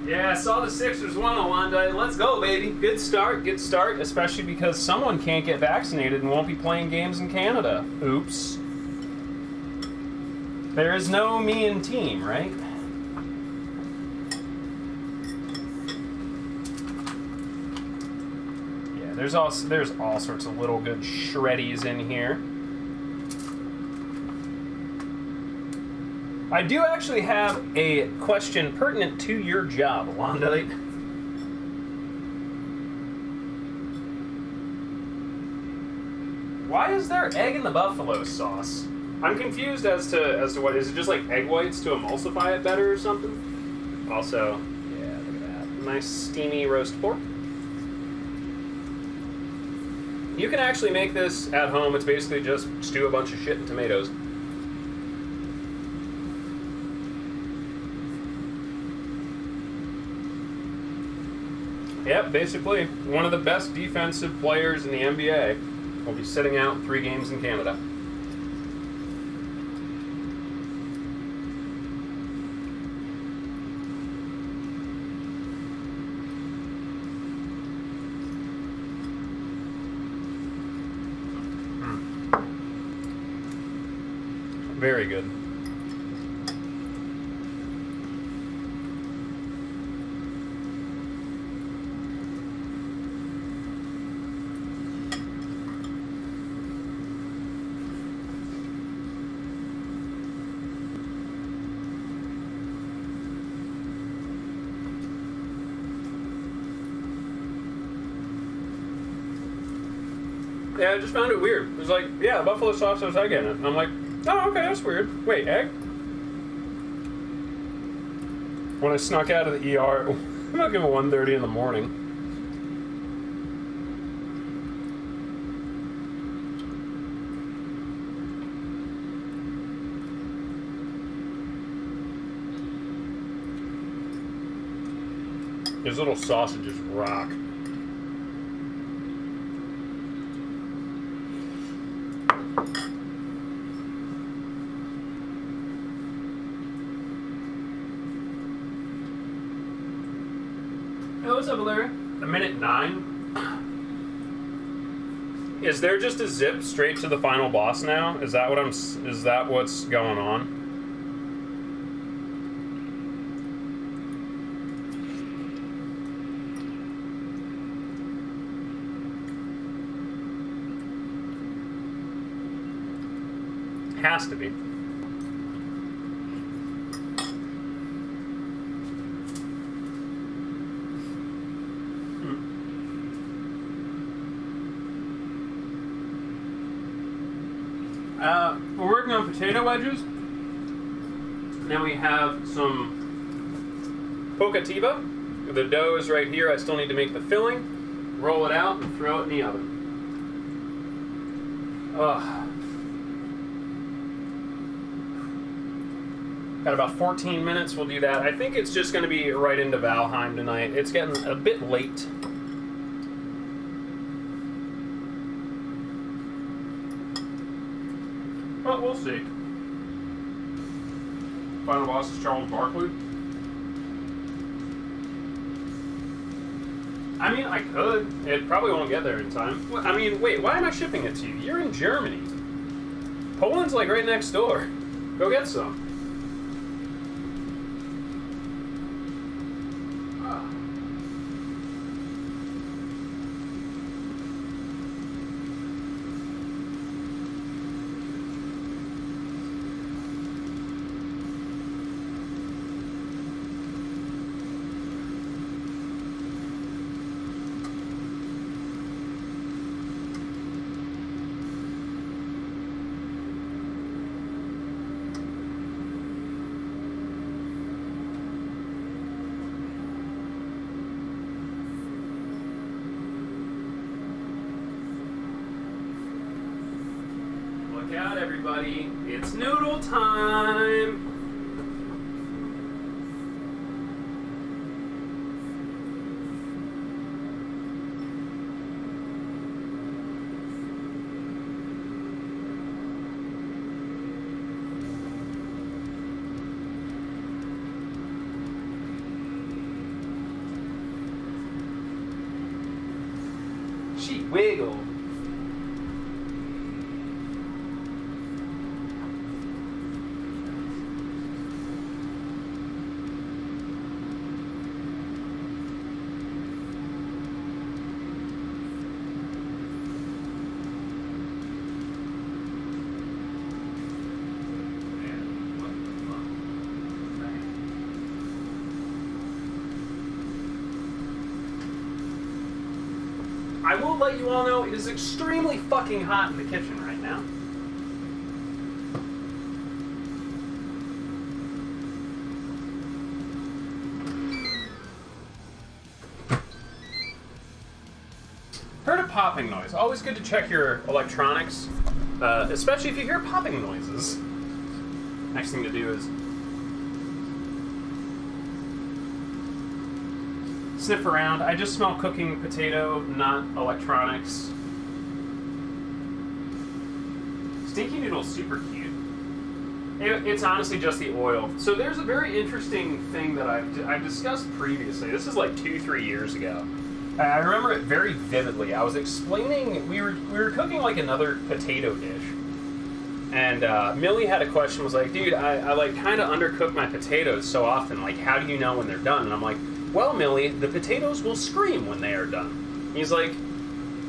Yeah, I saw the Sixers won on one day. Let's go, baby. Good start, especially because someone can't get vaccinated and won't be playing games in Canada. Oops. There is no me and team, right? Yeah, there's all sorts of little good shreddies in here. I do actually have a question pertinent to your job, Alondite. Why is there egg in the buffalo sauce? I'm confused as to what is it, just like egg whites to emulsify it better or something? Also, yeah, look at that. Nice steamy roast pork. You can actually make this at home. It's basically just stew a bunch of shit in tomatoes. Yep, basically, one of the best defensive players in the NBA will be sitting out 3 games in Canada. Very good. Yeah, I just found it weird. It was like, yeah, buffalo sauce has egg in it. And I'm like, oh, okay, that's weird. Wait, egg? When I snuck out of the ER, I'm not giving 1:30 in the morning. These little sausages rock. Hey, what's up, Larry? A minute 9. Is there just a zip straight to the final boss now? Is that what's going on? Has to be. We're working on potato wedges. Now we have some Povotica. The dough is right here. I still need to make the filling, roll it out, and throw it in the oven. Ugh. Got about 14 minutes. We'll do that. I think it's just going to be right into Valheim tonight. It's getting a bit late. But we'll see. Final boss is Charles Barkley. I mean, I could. It probably won't get there in time. I mean, wait, why am I shipping it to you? You're in Germany. Poland's like right next door. Go get some. Look out, everybody. It's noodle time. She wiggled. I will let you all know it is extremely fucking hot in the kitchen right now. Heard a popping noise. Always good to check your electronics, especially if you hear popping noises. Next thing to do is sniff around. I just smell cooking potato, not electronics. Stinky Noodle's super cute. It's honestly just the oil. So there's a very interesting thing that I've discussed previously. This is like 2-3 years ago. I remember it very vividly. I was explaining, we were cooking like another potato dish. And Millie had a question, was like, dude, I like kind of undercook my potatoes so often. Like, how do you know when they're done? And I'm like, well, Millie, the potatoes will scream when they are done. He's like,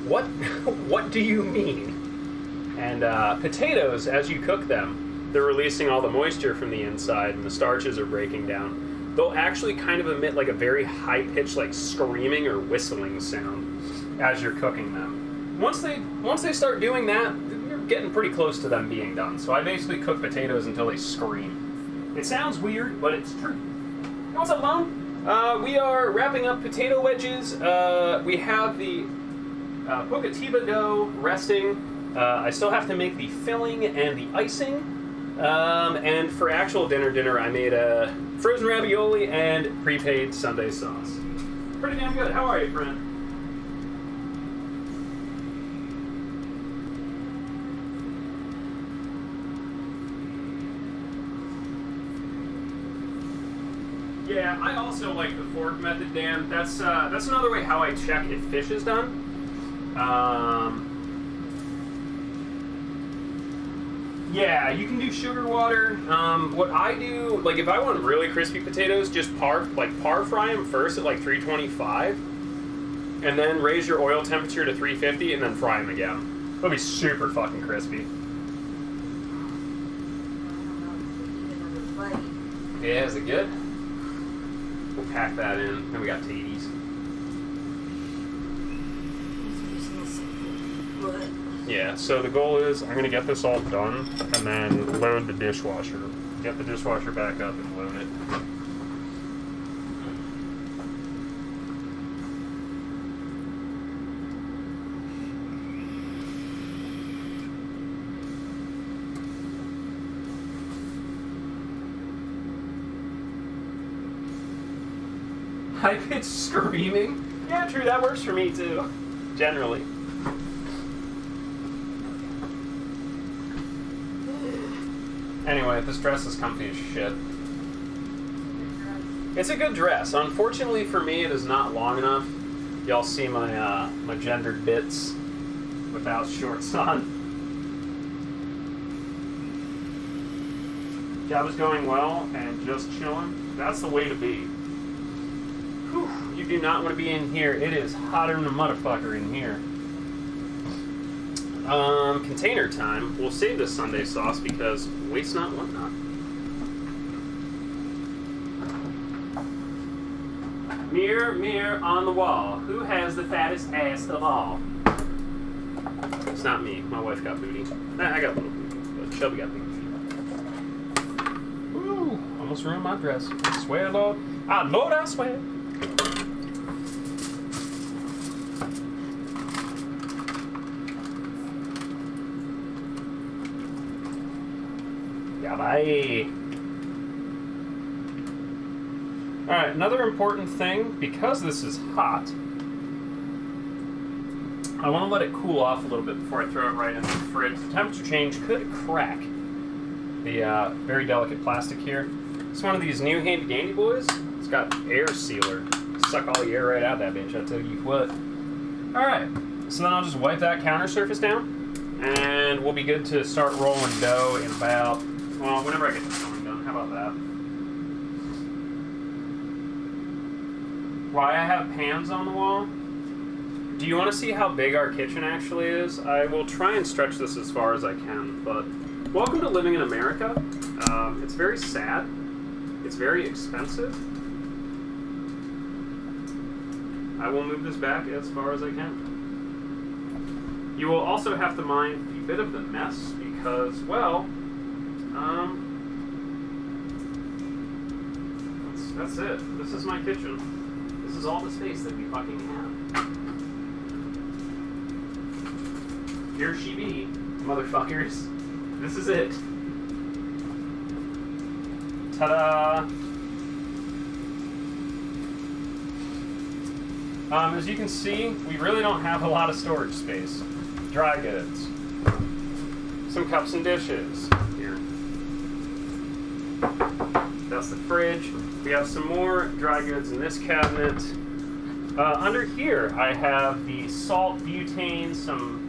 what? What do you mean? And potatoes, as you cook them, they're releasing all the moisture from the inside, and the starches are breaking down. They'll actually kind of emit like a very high-pitched, like screaming or whistling sound as you're cooking them. Once they start doing that, you're getting pretty close to them being done. So I basically cook potatoes until they scream. It sounds weird, but it's true. Hey, what's up, Mom? We are wrapping up potato wedges. We have the Povotica dough resting. I still have to make the filling and the icing. And for actual dinner, I made a frozen ravioli and prepaid Sunday sauce. Pretty damn good. How are you, friend? Yeah, I also like the fork method, Dan. That's another way how I check if fish is done. Yeah, you can do sugar water. What I do, like if I want really crispy potatoes, just par fry them first at like 325, and then raise your oil temperature to 350, and then fry them again. They'll be super fucking crispy. Yeah, is it good? We'll pack that in. Then we got taties. Yeah, so the goal is I'm going to get this all done and then load the dishwasher. Get the dishwasher back up and load it. High-pitched screaming? Yeah, true, that works for me too. Generally. Anyway, this dress is comfy as shit. It's a good dress. Unfortunately for me, it is not long enough. Y'all see my my gendered bits without shorts on. Job is going well and just chilling. That's the way to be. Whew, you do not want to be in here. It is hotter than a motherfucker in here. Container time. We'll save this Sunday sauce because waste not, want not. Mirror, mirror on the wall, who has the fattest ass of all? It's not me. My wife got booty. I got little booty, but Shelby got big booty. Woo! Almost ruined my dress. I swear, Lord. Lord, I swear. Bye. Alright, another important thing, because this is hot, I want to let it cool off a little bit before I throw it right in the fridge. The temperature change could crack the very delicate plastic here. It's one of these new handy dandy boys. It's got air sealer. Suck all the air right out of that bitch, I tell you what. Alright, so then I'll just wipe that counter surface down, and we'll be good to start rolling dough in about, well, whenever I get the filling done. How about that? Why I have pans on the wall? Do you want to see how big our kitchen actually is? I will try and stretch this as far as I can, but welcome to living in America. It's very sad. It's very expensive. I will move this back as far as I can. You will also have to mind a bit of the mess because, well, that's it. This is my kitchen. This is all the space that we fucking have. Here she be, motherfuckers. This is it. Ta-da! As you can see, we really don't have a lot of storage space. Dry goods. Some cups and dishes. Here. That's the fridge. We have some more dry goods in this cabinet. Under here, I have the salt, butane, some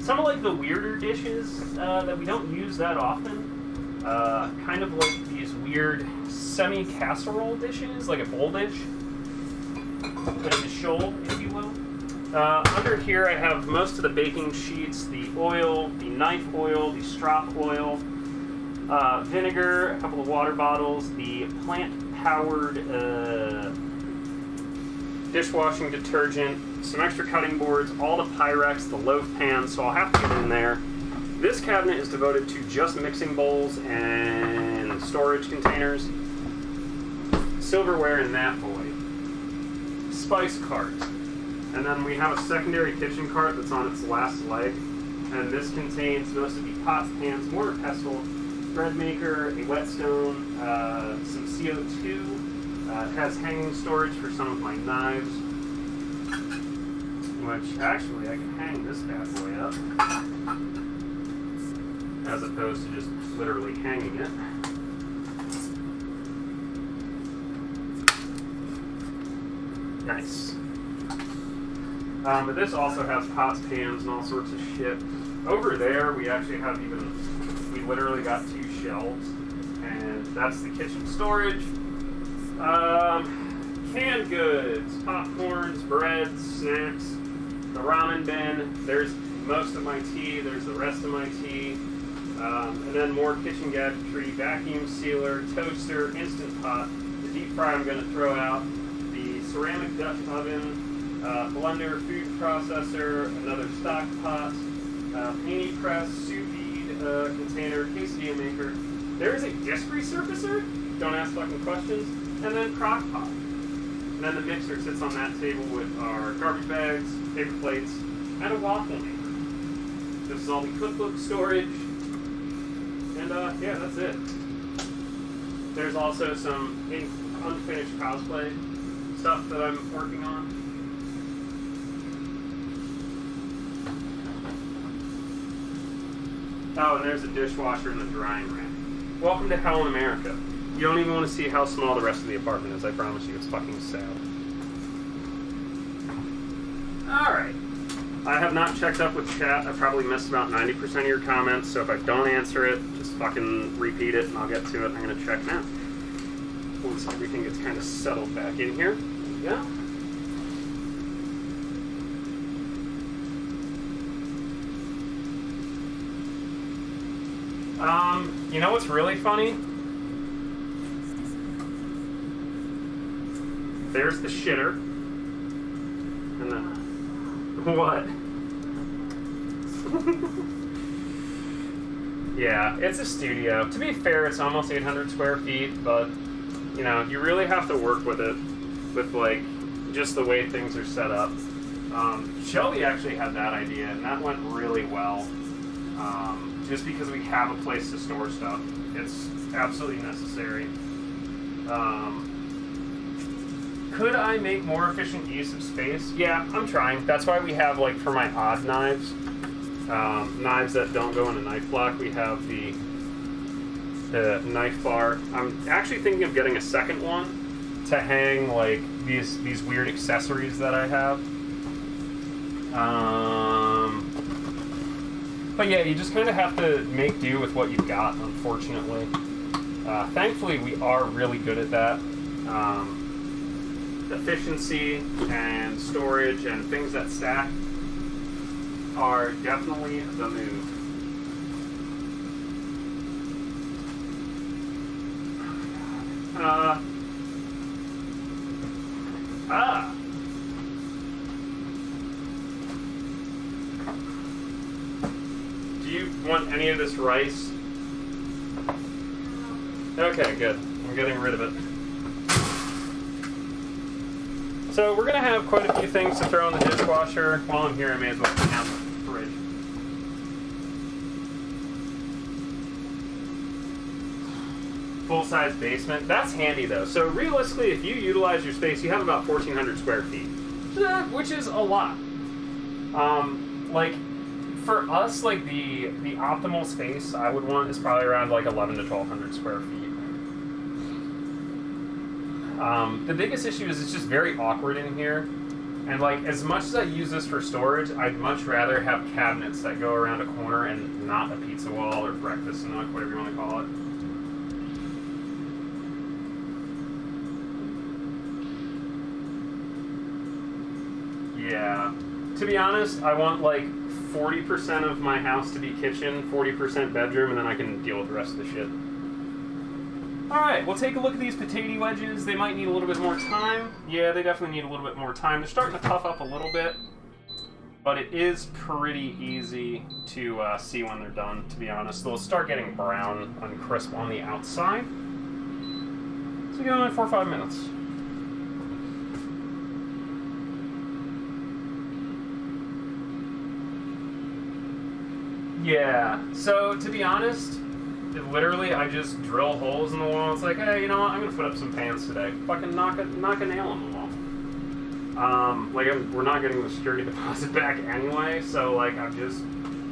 some of like the weirder dishes that we don't use that often. Kind of like these weird semi-casserole dishes, like a bowl dish. Kind of a shoal, if you will. Under here I have most of the baking sheets, the oil, the knife oil, the strop oil, vinegar, a couple of water bottles, the plant-powered dishwashing detergent, some extra cutting boards, all the Pyrex, the loaf pans, so I'll have to get in there. This cabinet is devoted to just mixing bowls and storage containers. Silverware in that boy. Spice cart. And then we have a secondary kitchen cart that's on its last leg. And this contains most of the pots, pans, mortar, pestle, bread maker, a whetstone, some CO2. It has hanging storage for some of my knives. Which, actually, I can hang this bad boy up. As opposed to just literally hanging it. Nice. But this also has pots, pans, and all sorts of shit. Over there, we actually have we literally got 2 shelves, and that's the kitchen storage. Canned goods, popcorns, breads, snacks, the ramen bin. There's most of my tea. There's the rest of my tea. And then more kitchen gadgetry, vacuum sealer, toaster, instant pot. The deep fry I'm going to throw out. The ceramic Dutch oven, blender, food processor, another stock pot, panini press, sous vide container, quesadilla maker. There is a disc resurfacer, don't ask fucking questions, and then crock pot. And then the mixer sits on that table with our garbage bags, paper plates, and a waffle maker. This is all the cookbook storage, and yeah, that's it. There's also some unfinished cosplay stuff that I'm working on. Oh, and there's a dishwasher and a drying rack. Welcome to hell in America. You don't even want to see how small the rest of the apartment is, I promise you. It's fucking sad. Alright. I have not checked up with chat. I probably missed about 90% of your comments, so if I don't answer it, just fucking repeat it and I'll get to it. I'm going to check now. Once everything gets kind of settled back in here. There we go. You know what's really funny? There's the shitter. And then... What? Yeah, it's a studio. To be fair, it's almost 800 square feet, but, you know, you really have to work with it, with, like, just the way things are set up. Shelby actually had that idea, and that went really well. Just because we have a place to store stuff. It's absolutely necessary. Could I make more efficient use of space? Yeah, I'm trying. That's why we have, like, for my odd knives, knives that don't go in a knife block, we have the knife bar. I'm actually thinking of getting a second one to hang, like, these weird accessories that I have. But yeah, you just kind of have to make do with what you've got, unfortunately. Thankfully, we are really good at that. Efficiency and storage and things that stack are definitely the move. Do you want any of this rice? Okay, good. I'm getting rid of it. So we're going to have quite a few things to throw in the dishwasher. While I'm here, I may as well clean out the fridge. Full-size basement. That's handy, though. So realistically, if you utilize your space, you have about 1,400 square feet, which is a lot. Like, for us, like, the optimal space I would want is probably around, like, 1,100 to 1,200 square feet. The biggest issue is it's just very awkward in here. And like, as much as I use this for storage, I'd much rather have cabinets that go around a corner and not a pizza wall or breakfast nook, whatever you want to call it. Yeah. To be honest, I want like 40% of my house to be kitchen, 40% bedroom, and then I can deal with the rest of the shit. Alright, we'll take a look at these potato wedges. They might need a little bit more time. Yeah, they definitely need a little bit more time. They're starting to puff up a little bit, but it is pretty easy to see when they're done, to be honest. They'll start getting brown and crisp on the outside. So give them like 4 or 5 minutes. Yeah, so to be honest, literally I just drill holes in the wall. It's like, hey, you know what, I'm gonna put up some pans today. Fucking knock a nail on the wall. We're not getting the security deposit back anyway, so like I've just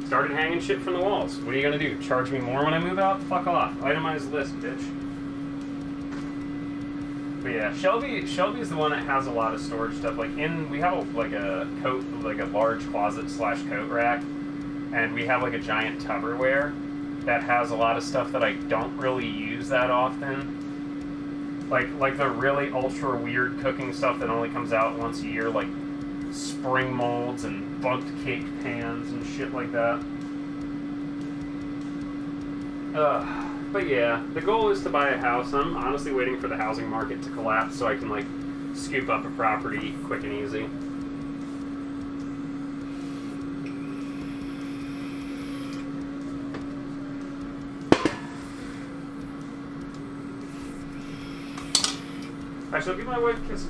started hanging shit from the walls. What are you gonna do? Charge me more when I move out? Fuck off. Itemized list, bitch. But yeah, Shelby's the one that has a lot of storage stuff. Like we have a large closet / coat rack. And we have like a giant Tupperware that has a lot of stuff that I don't really use that often. Like the really ultra weird cooking stuff that only comes out once a year, like spring molds and bugged cake pans and shit like that. But yeah, the goal is to buy a house. I'm honestly waiting for the housing market to collapse so I can like scoop up a property quick and easy. Actually, I'll give my wife kisses.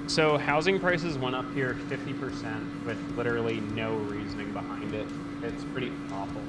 So housing prices went up here 50% with literally no reasoning behind it. It's pretty awful.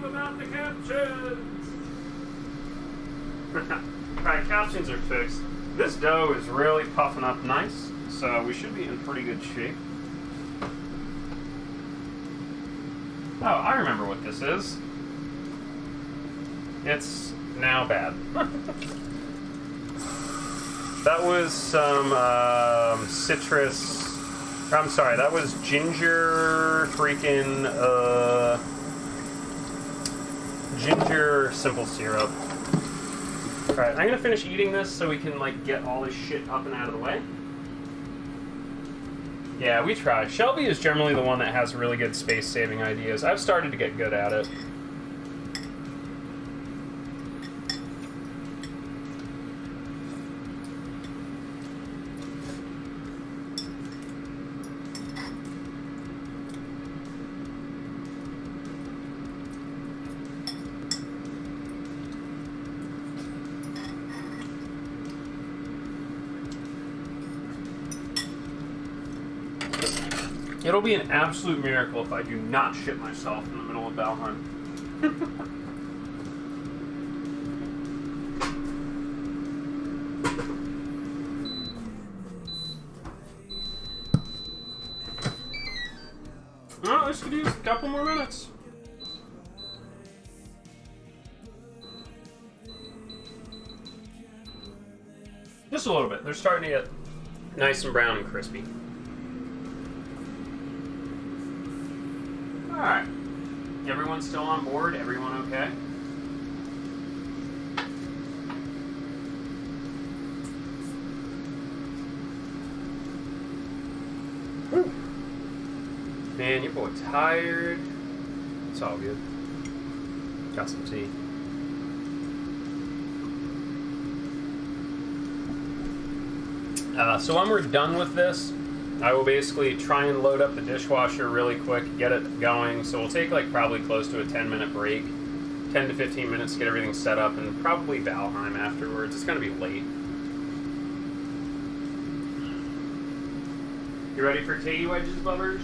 About the captions! Alright, captions are fixed. This dough is really puffing up nice, so we should be in pretty good shape. Oh, I remember what this is. It's now bad. That was some citrus... I'm sorry, that was ginger freaking... ginger simple syrup. Alright, I'm gonna finish eating this so we can like get all this shit up and out of the way. Yeah, we try. Shelby is generally the one that has really good space saving ideas. I've started to get good at it. It'll be an absolute miracle if I do not shit myself in the middle of Valheim. Oh, this could use a couple more minutes. Just a little bit. They're starting to get nice and brown and crispy. Alright. Everyone still on board? Everyone okay? Whew. Man, your boy tired. It's all good. Got some tea. So when we're done with this, I will basically try and load up the dishwasher really quick, get it going. So we'll take like probably close to a 10-minute break, 10 to 15 minutes to get everything set up, and probably Valheim afterwards. It's going to be late. You ready for Tatey Wedges, lovers?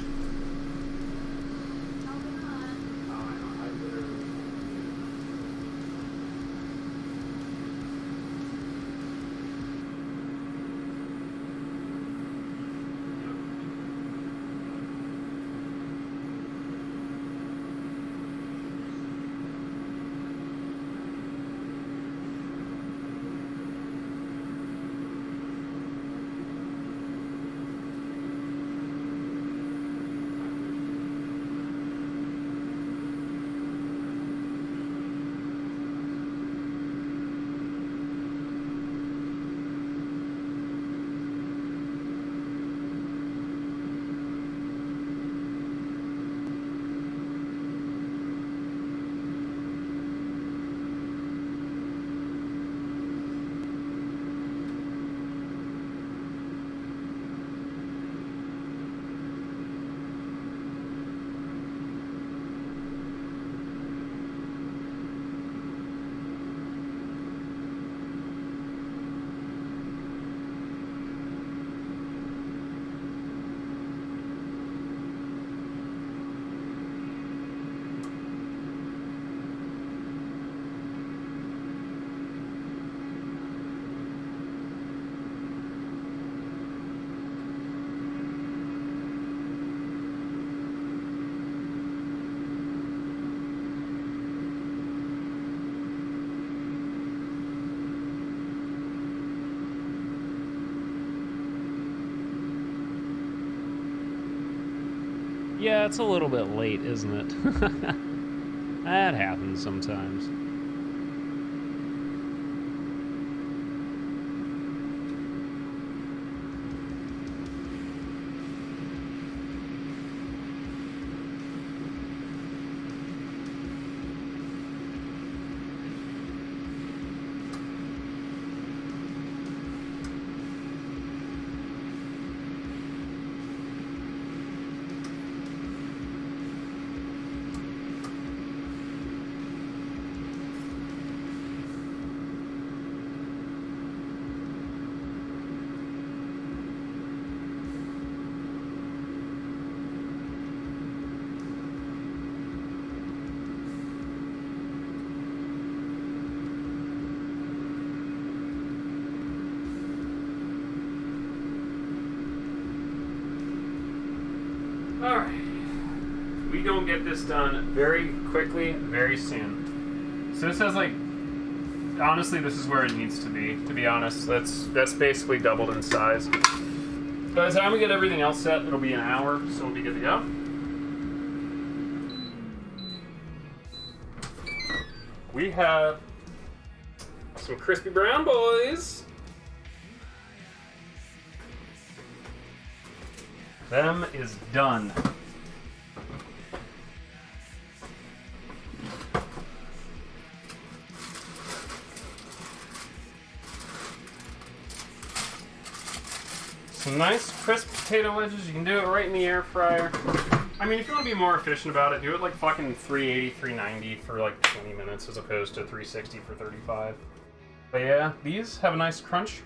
Yeah, it's a little bit late, isn't it? That happens sometimes. Alright. We gonna get this done very quickly, very soon. So this has like, honestly, this is where it needs to be honest. That's basically doubled in size. By the time we get everything else set, it'll be an hour, so we'll be good to go. We have some crispy brown boys. Them is done. Some nice crisp potato wedges. You can do it right in the air fryer. I mean, if you want to be more efficient about it, do it like fucking 380, 390 for like 20 minutes as opposed to 360 for 35. But yeah, these have a nice crunch.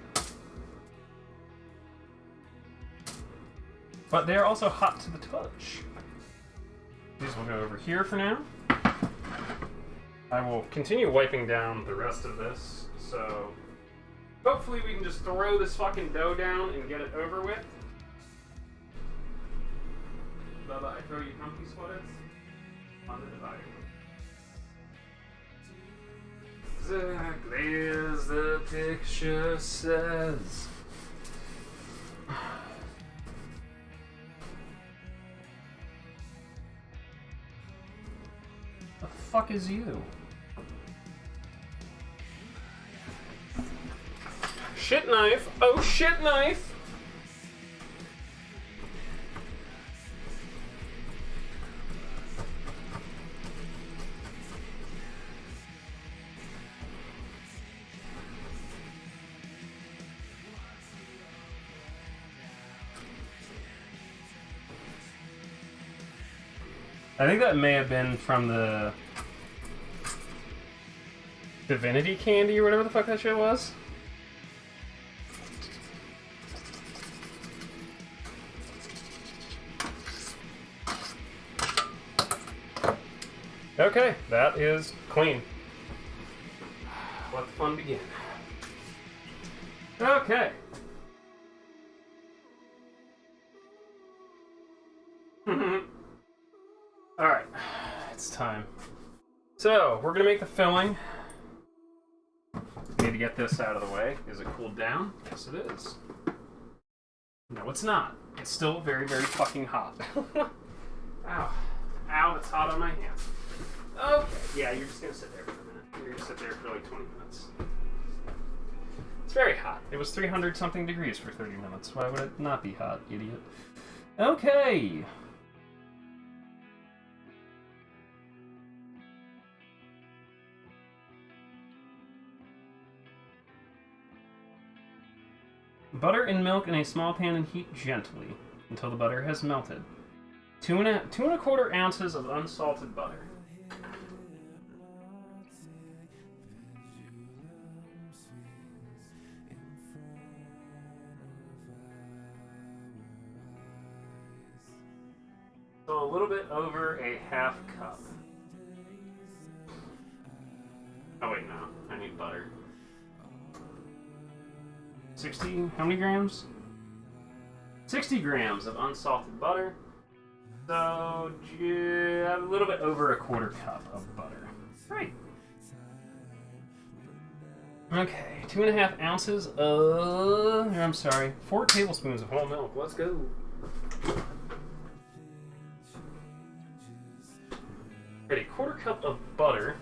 But they're also hot to the touch. These will go over here for now. I will continue wiping down the rest of this, so hopefully we can just throw this fucking dough down and get it over with. Bubba, I throw you comfy sweaters on the divider. Exactly as the picture says. The fuck is you? Shit knife! Oh shit knife! I think that may have been from the Divinity Candy or whatever the fuck that shit was. Okay, that is clean. Let the fun begin. Okay. Alright, it's time. So, we're gonna make the filling. Need to get this out of the way. Is it cooled down? Yes, it is. No, it's not. It's still very, very fucking hot. Ow. Ow, it's hot on my hand. Okay. Yeah, you're just gonna sit there for a minute. You're gonna sit there for like 20 minutes. It's very hot. It was 300 something degrees for 30 minutes. Why would it not be hot, idiot? Okay. Butter and milk in a small pan and heat gently until the butter has melted. 2¼ ounces of unsalted butter. So a little bit over a ½ cup. Oh wait, no. I need butter. 60, how many grams? 60 grams of unsalted butter. So, a little bit over ¼ cup of butter. Great. Okay, 2½ ounces of, I'm sorry, 4 tablespoons of whole milk. Let's go. Ready, ¼ cup of butter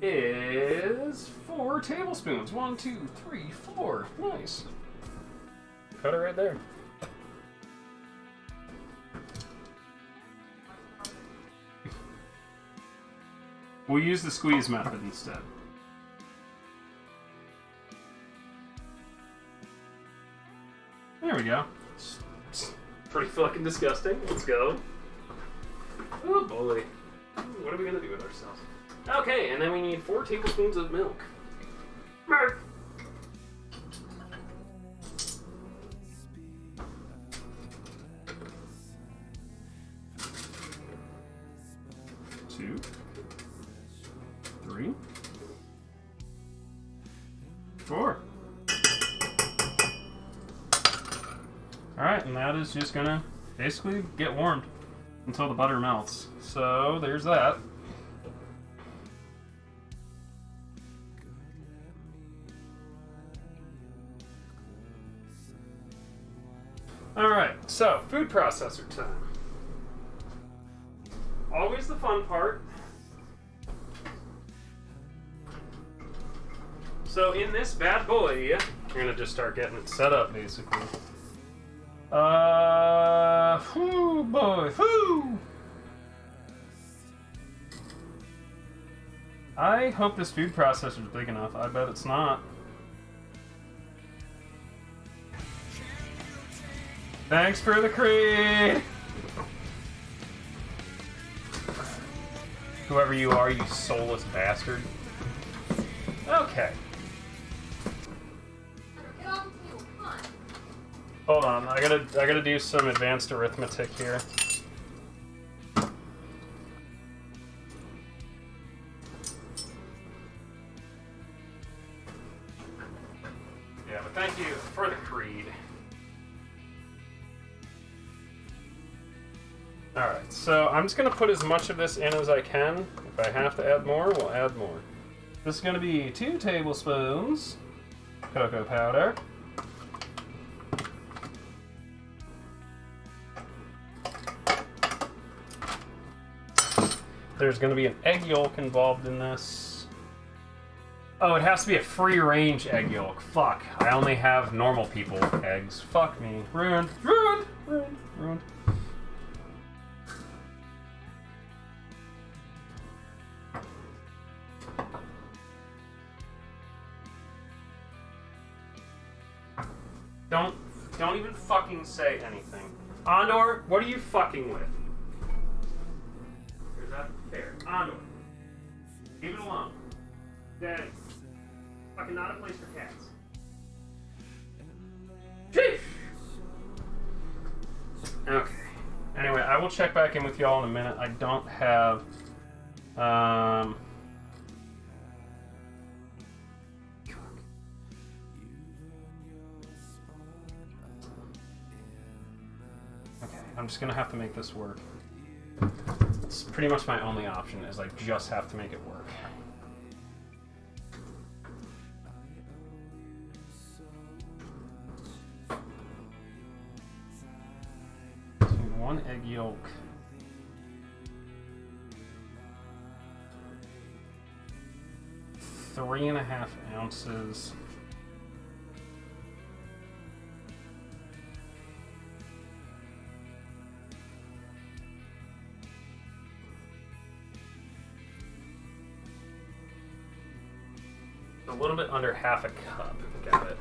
is 4 tablespoons. 1, 2, 3, 4. Nice. Cut it right there. We'll use the squeeze method instead. There we go. It's pretty fucking disgusting. Let's go. Oh boy. What are we gonna do with ourselves? Okay, and then we need 4 tablespoons of milk. Milk. Two, 3, 4. Alright, and that is just gonna basically get warmed until the butter melts. So there's that. Alright, so food processor time. Always the fun part. So in this bad boy, you're gonna just start getting it set up basically. Whoo boy, whoo! I hope this food processor is big enough. I bet it's not. Thanks for the creed! Whoever you are, you soulless bastard. Okay. Hold on, I gotta do some advanced arithmetic here. Yeah, but thank you for the creed. Alright, so I'm just gonna put as much of this in as I can. If I have to add more, we'll add more. This is going to be 2 tablespoons cocoa powder. There's going to be an egg yolk involved in this. Oh, it has to be a free-range egg yolk. Fuck. I only have normal people eggs. Fuck me. Ruined. Ruined. Ruined. Ruined. Don't even fucking say anything. Andor, what are you fucking with? Is that fair? Andor. Leave it alone. Daddy. Fucking not a place for cats. Sheesh! Okay. Anyway, I will check back in with y'all in a minute. I don't have... I'm just gonna have to make this work. It's pretty much my only option, is I just have to make it work. So 1 egg yolk. Three and a half ounces. A little bit under half a cup. Got it.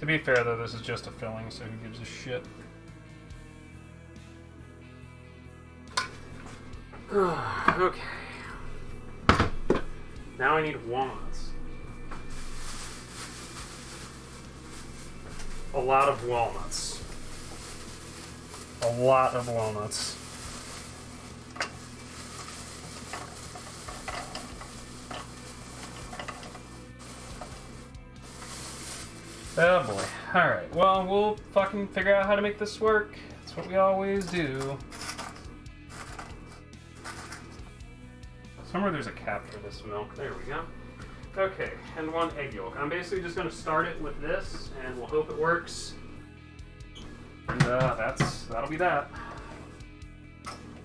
To be fair though, this is just a filling, so who gives a shit? Okay. Now I need walnuts. A lot of walnuts. A lot of walnuts. Oh boy. Alright, well, we'll fucking figure out how to make this work. That's what we always do. Somewhere there's a cap for this milk. There we go. Okay, and 1 egg yolk. I'm basically just going to start it with this, and we'll hope it works. And that'll be that.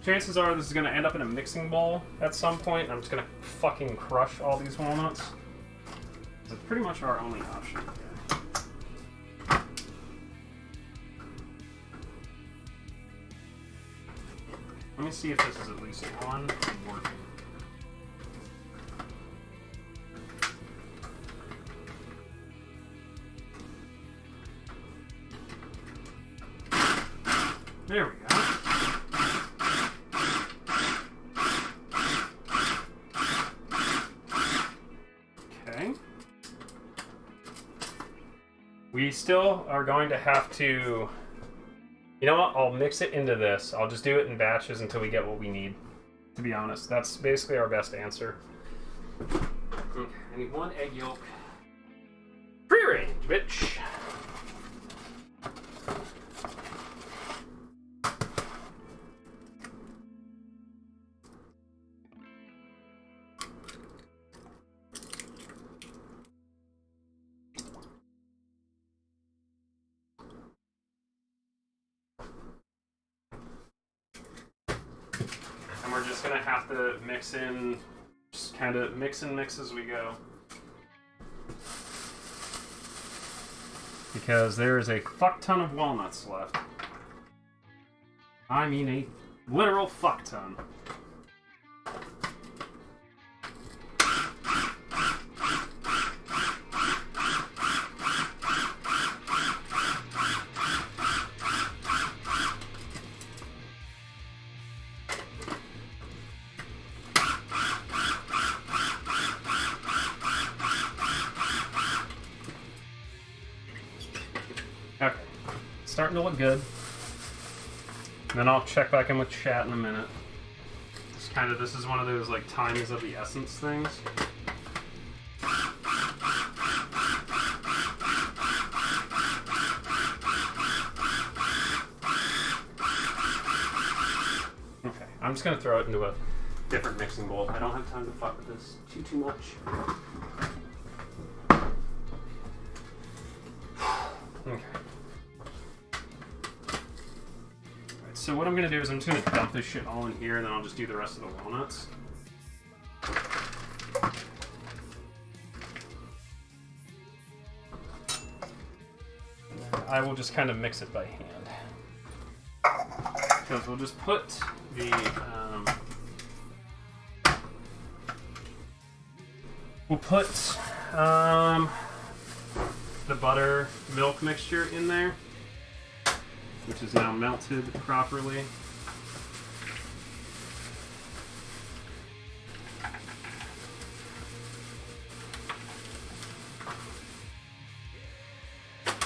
Chances are this is going to end up in a mixing bowl at some point. I'm just going to fucking crush all these walnuts. It's pretty much our only option here. Let me see if this is at least one working. There we go. Okay. We still are going to have to... You know what? I'll mix it into this. I'll just do it in batches until we get what we need. To be honest, that's basically our best answer. Okay, I need 1 egg yolk. Free range, bitch! And we're just gonna have to mix in, just kind of mix and mix as we go. Because there is a fuck ton of walnuts left. I mean a literal fuck ton. Okay, starting to look good. And then I'll check back in with chat in a minute. This is one of those like time is of the essence things. I'm just gonna throw it into a different mixing bowl. I don't have time to fuck with this too much. Okay. Alright, so what I'm gonna do is I'm just gonna dump this shit all in here, and then I'll just do the rest of the walnuts. I will just kind of mix it by hand. Because we'll just put the the butter milk mixture in there, which is now melted properly.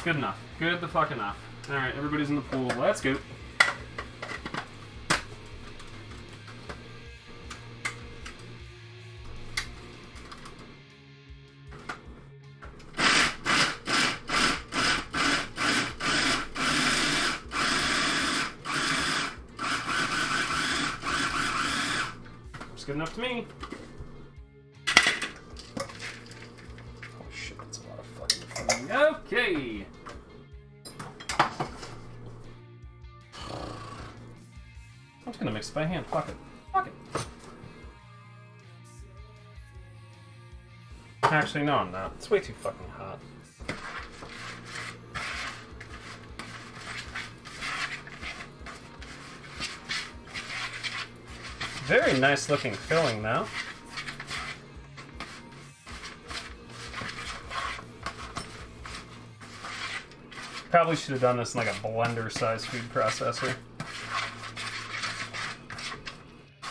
Good enough. Good the fuck enough. Alright, everybody's in the pool. Let's go. It's good enough to me. Oh shit, that's a lot of fucking food. Okay. I'm just gonna mix it by hand. Fuck it. Fuck it. Actually, no, I'm not. It's way too fucking hot. Very nice looking filling now. Probably should have done this in like a blender-sized food processor.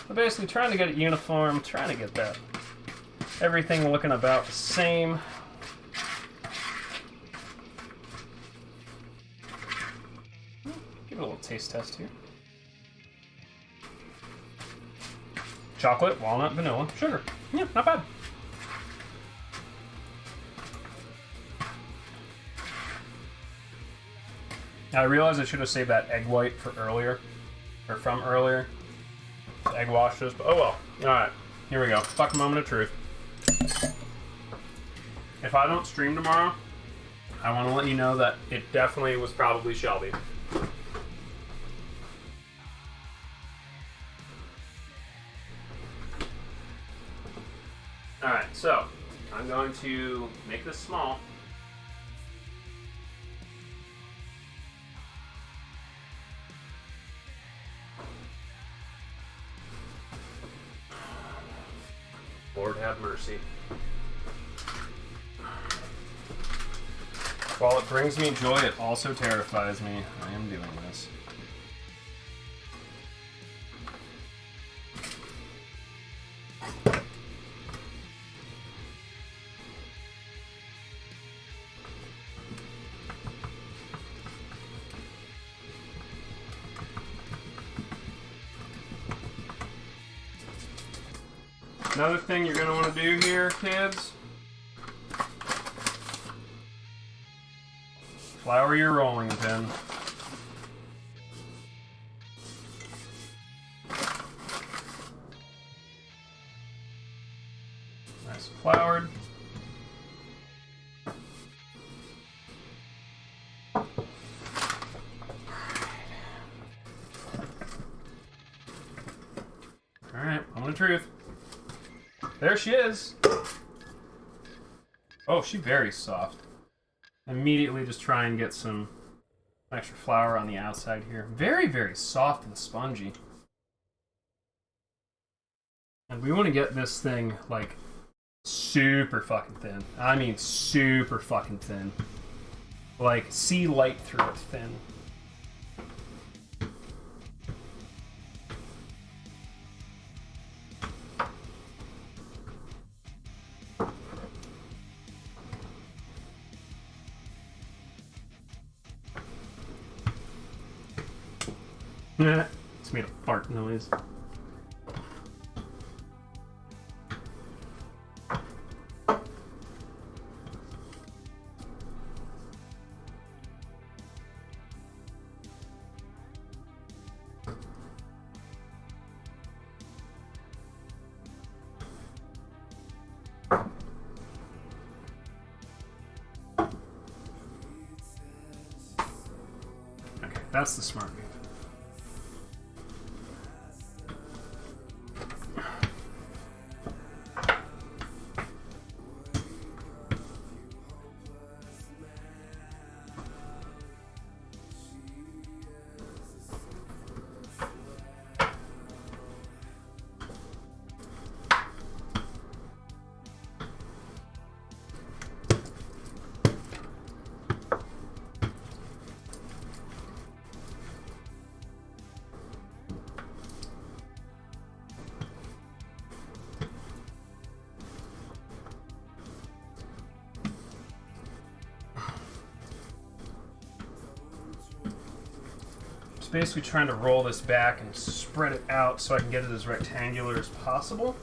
But basically trying to get it uniform, trying to get that everything looking about the same. Give it a little taste test here. Chocolate, walnut, vanilla, sugar. Yeah, not bad. Now I realize I should have saved that egg white for earlier, or from earlier. Egg washes, but oh well. Alright, here we go. Fucking moment of truth. If I don't stream tomorrow, I want to let you know that it definitely was probably Shelby. Alright, so I'm going to make this small. Lord have mercy. While it brings me joy, it also terrifies me. I am doing this. Another thing you're going to want to do here, kids, flour your rolling pin. Nice and floured. Alright, moment of truth. There she is. Oh, she's very soft. Immediately just try and get some extra flour on the outside here. Very, very soft and spongy. And we want to get this thing, like, super fucking thin. I mean super fucking thin. Like, see light through it thin. It's made a fart noise. That's the smart move. Basically trying to roll this back and spread it out so I can get it as rectangular as possible.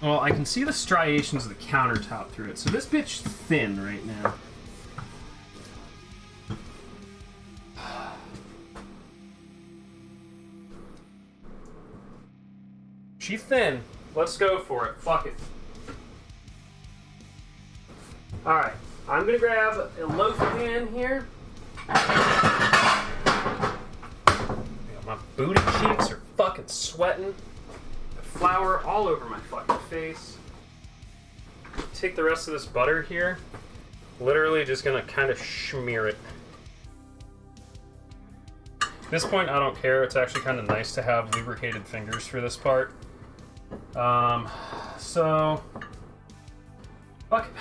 Well, I can see the striations of the countertop through it, so this bitch's thin right now. She's thin. Let's go for it. Fuck it. Alright, I'm gonna grab a loaf pan here. My booty cheeks are fucking sweating. Flour all over my fucking face. Take the rest of this butter here. Literally just gonna kind of smear it. At this point, I don't care. It's actually kind of nice to have lubricated fingers for this part. So, fuck it.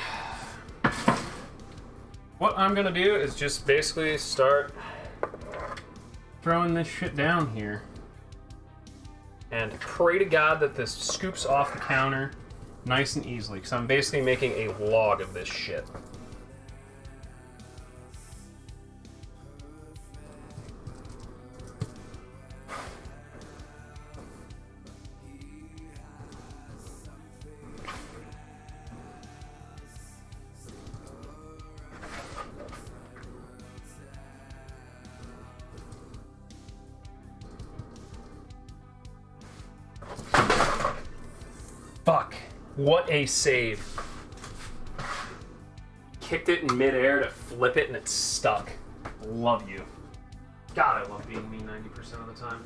What I'm gonna do is just basically start throwing this shit down here. And pray to God that this scoops off the counter nice and easily, because I'm basically making a log of this shit. Fuck. What a save. Kicked it in midair to flip it and it stuck. Love you. God, I love being me 90% of the time.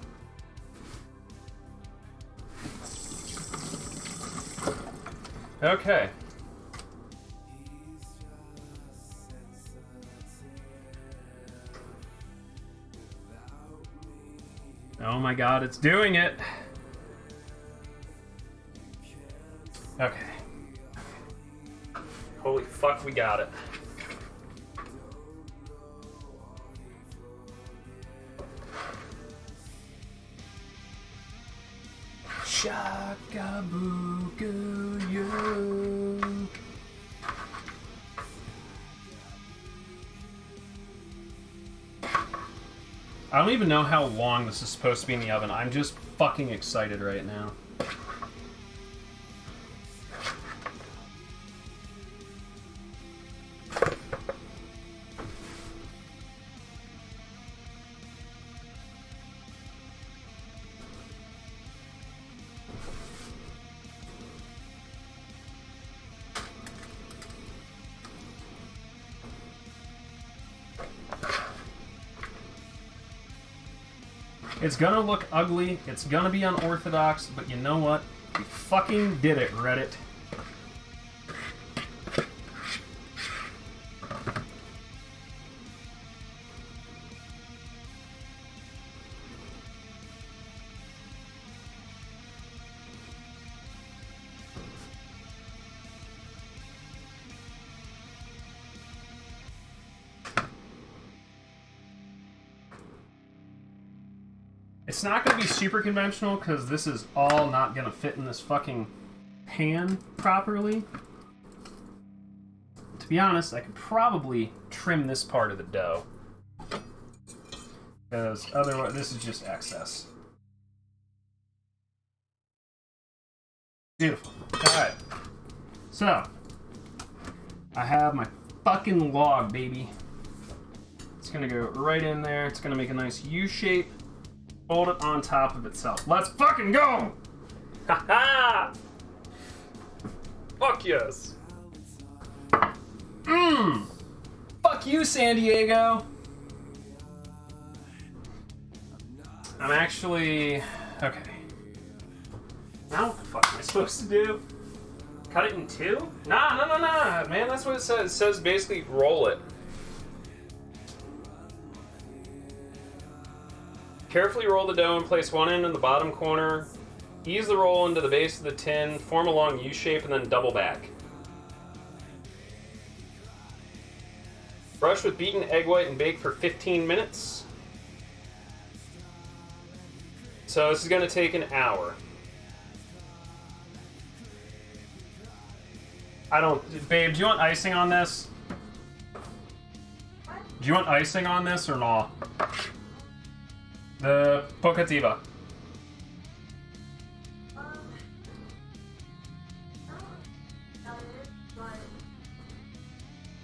Okay. Oh my God, it's doing it. Okay. Holy fuck, we got it. Shaka-boo-goo-yo. I don't even know how long this is supposed to be in the oven. I'm just fucking excited right now. It's gonna look ugly, it's gonna be unorthodox, but you know what? We fucking did it, Reddit. It's not going to be super conventional because this is all not going to fit in this fucking pan properly. To be honest, I could probably trim this part of the dough. Because otherwise, this is just excess. Beautiful. Alright. So, I have my fucking log, baby. It's gonna go right in there. It's gonna make a nice U shape. Fold it on top of itself. Let's fucking go! Ha ha! Fuck yes! Mmm! Fuck you, San Diego! I'm actually... Okay. Now what the fuck am I supposed to do? Cut it in two? Nah, man, that's what it says. It says basically roll it. Carefully roll the dough and place one end in the bottom corner. Ease the roll into the base of the tin, form a long U shape, and then double back. Brush with beaten egg white and bake for 15 minutes. So this is going to take an hour. Babe, do you want icing on this? Do you want icing on this or not? The Povotica.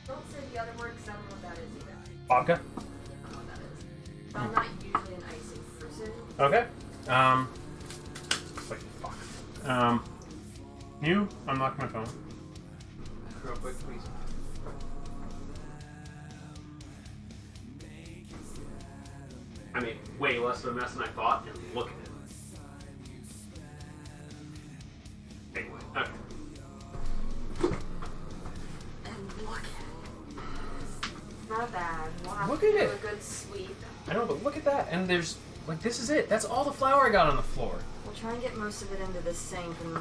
Don't say the other word because I don't know what that is either. Vodka? I don't know what that is. But I'm not usually an icing person. Okay. Wait, fuck. You? Unlock my phone. Real quick, please. I mean, way less of a mess than I thought, and look at it. Anyway, okay. And look at it. It's not bad. We'll have Look to at do it. a good sweep. I know, but look at that. And there's, like, this is it. That's all the flour I got on the floor. We'll try and get most of it into the sink and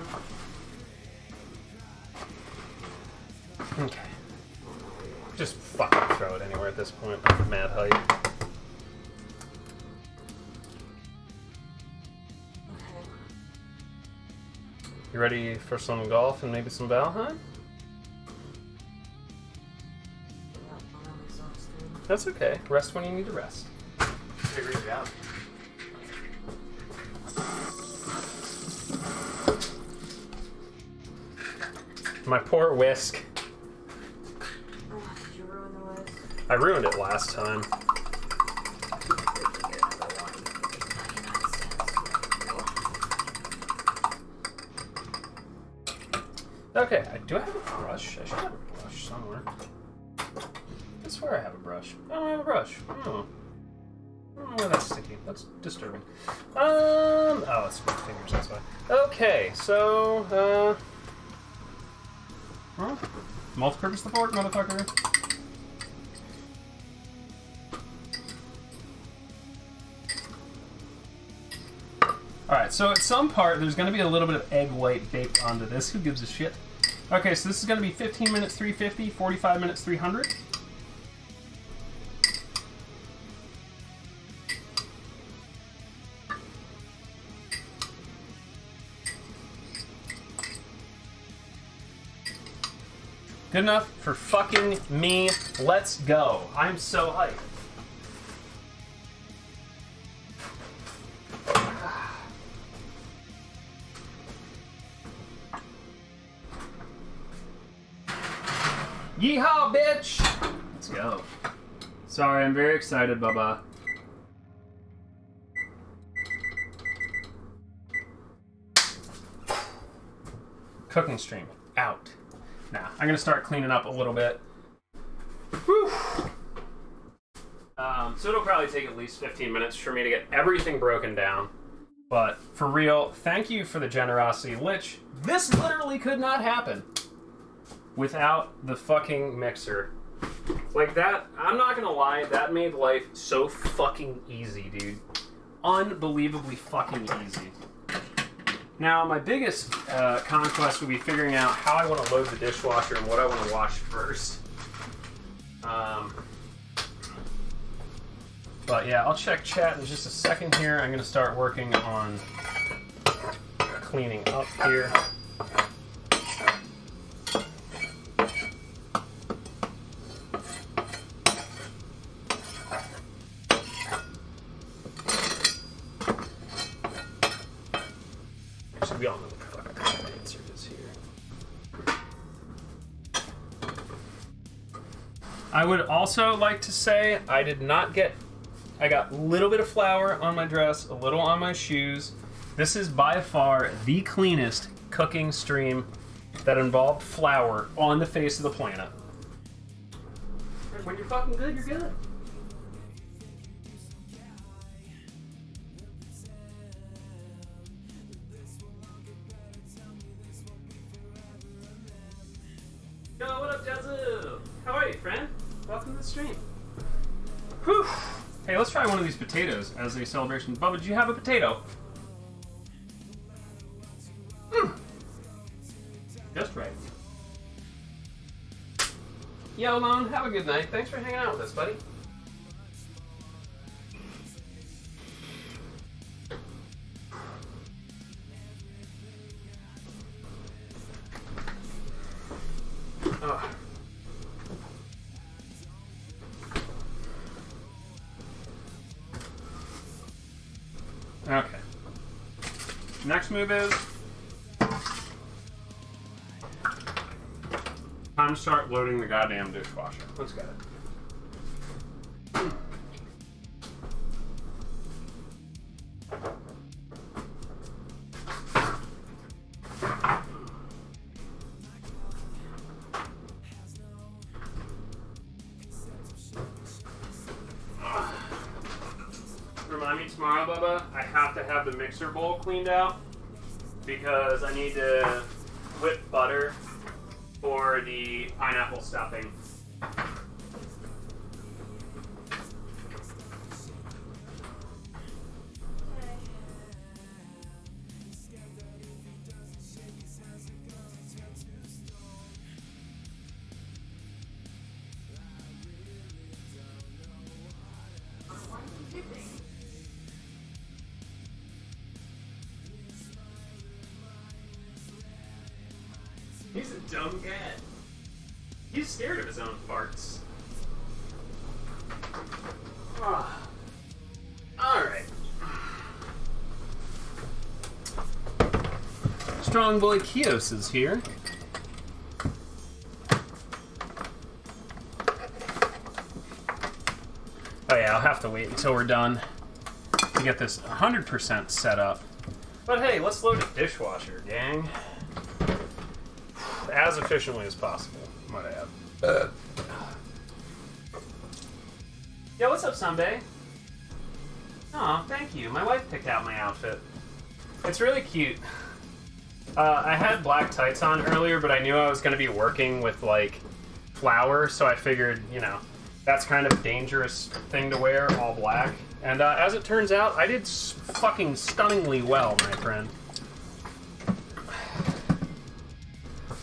Okay. Just fucking throw it anywhere at this point. I'm mad height. okay. You ready for some golf and maybe some Valheim? I'm exhausted. That's okay. Rest when you need to rest. Figure it out. My poor whisk. Oh, did you ruin the list? I ruined it last time. Okay, do I have a brush? I should have a brush somewhere. I swear I have a brush. I don't have a brush. Oh. I don't know why that's sticky. That's disturbing. Oh, it's my fingers, that's why. Okay, so, well, multi-purpose the fork, motherfucker. Alright, so at some part, there's going to be a little bit of egg white baked onto this. Who gives a shit? Okay, so this is going to be 15 minutes 350, 45 minutes 300. Good enough for fucking me. Let's go. I'm so hyped. Yeehaw, bitch! Let's go. Sorry, I'm very excited, Bubba. Cooking stream. Out. Now, I'm gonna start cleaning up a little bit. Whew. So it'll probably take at least 15 minutes for me to get everything broken down. But for real, thank you for the generosity, Lich. This literally could not happen without the fucking mixer. Like that, I'm not gonna lie, that made life so fucking easy, dude. Unbelievably fucking easy. Now, my biggest conquest would be figuring out how I want to load the dishwasher and what I want to wash first. But yeah, I'll check chat in just a second here. I'm going to start working on cleaning up here. I would also like to say I got a little bit of flour on my dress, a little on my shoes. This is by far the cleanest cooking stream that involved flour on the face of the planet. When you're fucking good, you're good. Yo, what up, Jazzu? How are you, friend? Welcome to the stream. Whew. Hey, let's try one of these potatoes as a celebration. Bubba, did you have a potato? Just right. Yo, Lone, have a good night. Thanks for hanging out with us, buddy. Oh. Okay. Next move is time to start loading the goddamn dishwasher. Let's get it. Remind me tomorrow, Bubba, I have to have the mixer bowl cleaned out because I need to whip butter for the pineapple stuffing. He's a dumb cat. He's scared of his own farts. Alright. Strong boy Kios is here. Oh yeah, I'll have to wait until we're done to get this 100% set up. But hey, let's load a dishwasher, gang. As efficiently as possible, might I add. Yeah, what's up, Sunday? Aw, thank you. My wife picked out my outfit. It's really cute. I had black tights on earlier, but I knew I was going to be working with, like, flour, so I figured, you know, that's kind of a dangerous thing to wear, all black. And as it turns out, I did fucking stunningly well, my friend.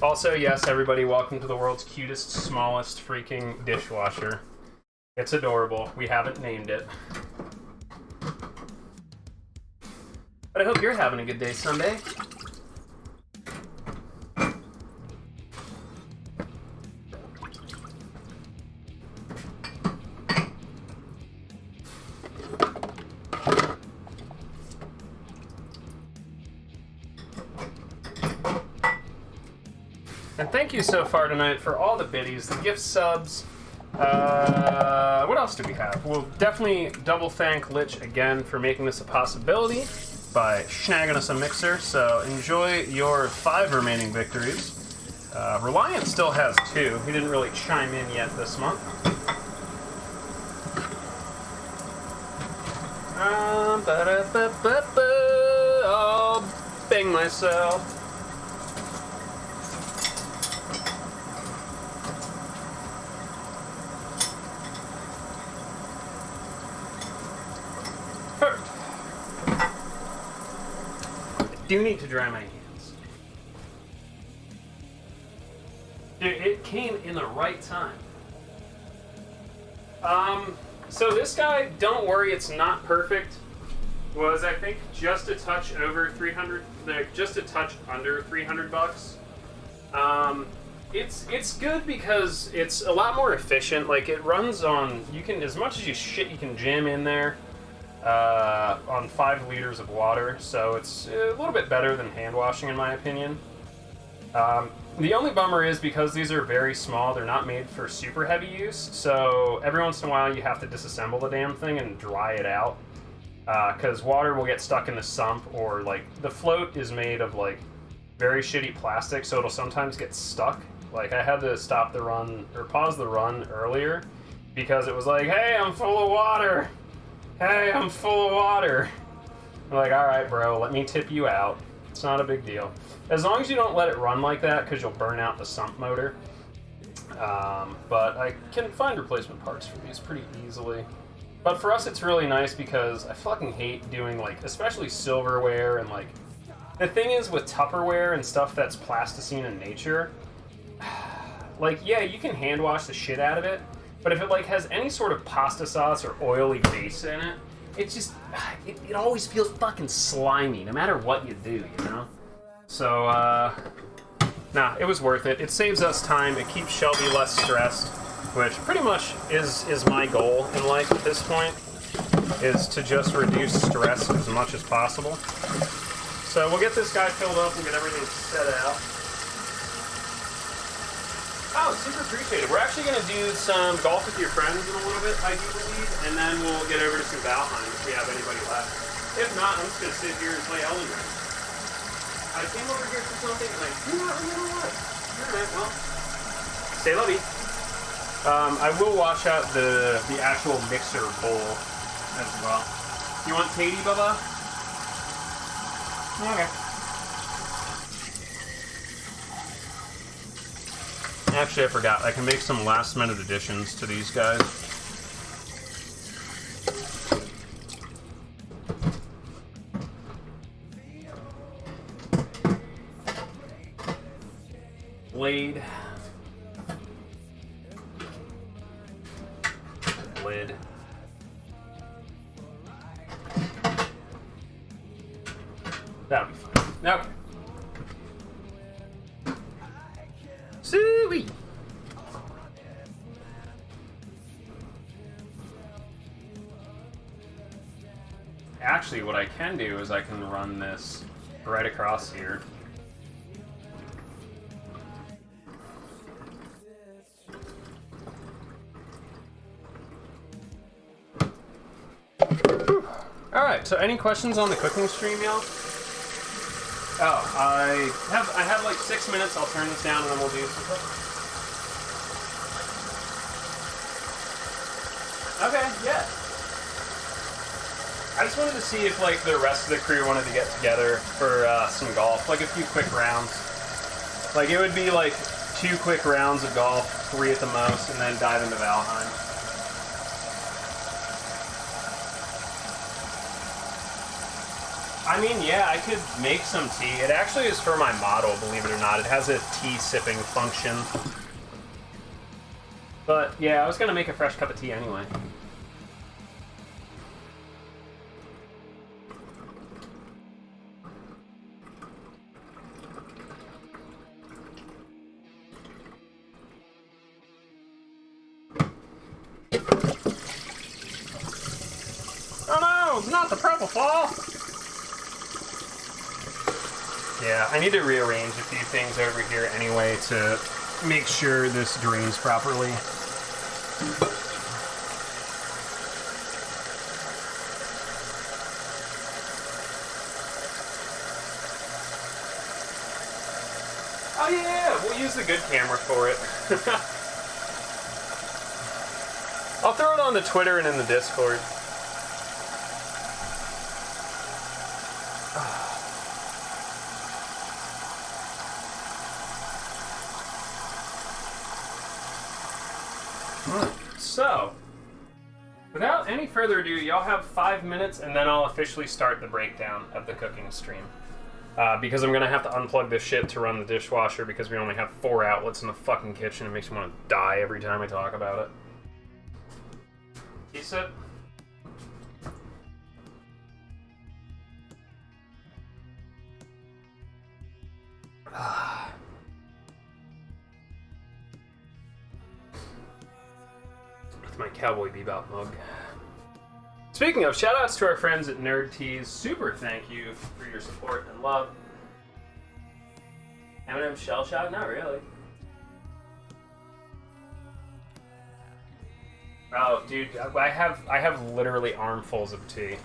Also, yes, everybody, welcome to the world's cutest, smallest freaking dishwasher. It's adorable. We haven't named it. But I hope you're having a good day, Sunday. And thank you so far tonight for all the biddies, the gift subs. What else do we have? We'll definitely double thank Lich again for making this a possibility by snagging us a mixer. So enjoy your 5 remaining victories. Reliant still has 2. He didn't really chime in yet this month. I'll bang myself. I do need to dry my hands. Dude, it came in the right time. So this guy, don't worry, it's not perfect. Was, I think, just a touch over 300, like, just a touch under $300. It's good because it's a lot more efficient. Like, it runs on, you can, as much as you can jam in there. On 5 liters of water, so it's a little bit better than hand washing in my opinion. The only bummer is because these are very small, they're not made for super heavy use, so every once in a while you have to disassemble the damn thing and dry it out. Because water will get stuck in the sump, or like the float is made of like very shitty plastic, so it'll sometimes get stuck. Like I had to stop the run, or pause the run earlier, because it was like, hey, I'm full of water! Hey, I'm full of water! I'm like, alright bro, let me tip you out. It's not a big deal. As long as you don't let it run like that, because you'll burn out the sump motor. But I can find replacement parts for these pretty easily. But for us, it's really nice because I fucking hate doing, like, especially silverware and, like... The thing is, with Tupperware and stuff that's plasticine in nature, like, yeah, you can hand wash the shit out of it, but if it, like, has any sort of pasta sauce or oily base in it, it just... It always feels fucking slimy, no matter what you do, you know? So, nah, it was worth it. It saves us time, it keeps Shelby less stressed, which pretty much is my goal in life at this point, is to just reduce stress as much as possible. So we'll get this guy filled up and get everything set out. Oh, super appreciated. We're actually going to do some golf with your friends in a little bit, I do believe, and then we'll get over to some Valheim if we have anybody left. If not, I'm just going to sit here and play Elden Ring. I came over here for something and I do not remember what. Alright, well, stay lovey. I will wash out the actual mixer bowl as well. You want Katie, Bubba? Okay. Actually, I forgot. I can make some last-minute additions to these guys. Blade. Lid. That'll be fine. Okay. Sweet. Actually, what I can do is I can run this right across here. Alright, so any questions on the cooking stream, y'all? Oh, I have like 6 minutes. I'll turn this down and then we'll do some cooking. Okay, yeah. I just wanted to see if like the rest of the crew wanted to get together for some golf, like a few quick rounds. Like it would be like 2 quick rounds of golf, 3 at the most, and then dive into Valheim. I mean, yeah, I could make some tea. It actually is for my model, believe it or not. It has a tea sipping function. But, yeah, I was going to make a fresh cup of tea anyway. Oh no, not the purple fall! Yeah, I need to rearrange a few things over here anyway to make sure this drains properly. Oh yeah, we'll use the good camera for it. I'll throw it on the Twitter and in the Discord. So, without any further ado, y'all have 5 minutes and then I'll officially start the breakdown of the cooking stream. Because I'm gonna have to unplug this shit to run the dishwasher because we only have 4 outlets in the fucking kitchen. It makes me want to die every time I talk about it. Tea sip? My Cowboy Bebop mug. Speaking of, shoutouts to our friends at Nerd Tees. Super thank you for your support and love. M&M Shell Shock? Not really. Oh, dude, I have literally armfuls of tea.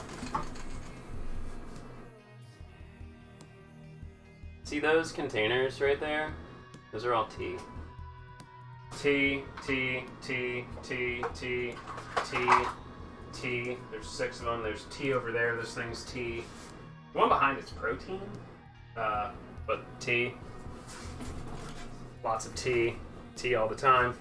See those containers right there? Those are all tea. Tea, tea, tea, tea, tea, tea, tea. There's 6 of them. There's tea over there. This thing's tea. The one behind it's protein, but tea. Lots of tea. Tea all the time.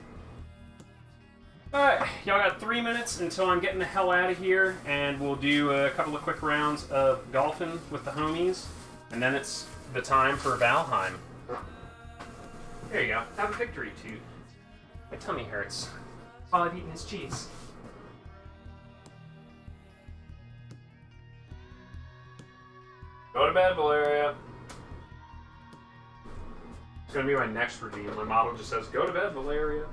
Alright, y'all got 3 minutes until I'm getting the hell out of here, and we'll do a couple of quick rounds of golfing with the homies, and then it's the time for Valheim. There you go. Have a victory toot. My tummy hurts. All I've eaten is cheese. Go to bed, Valeria. It's gonna be my next redeem. My model just says, "Go to bed, Valeria."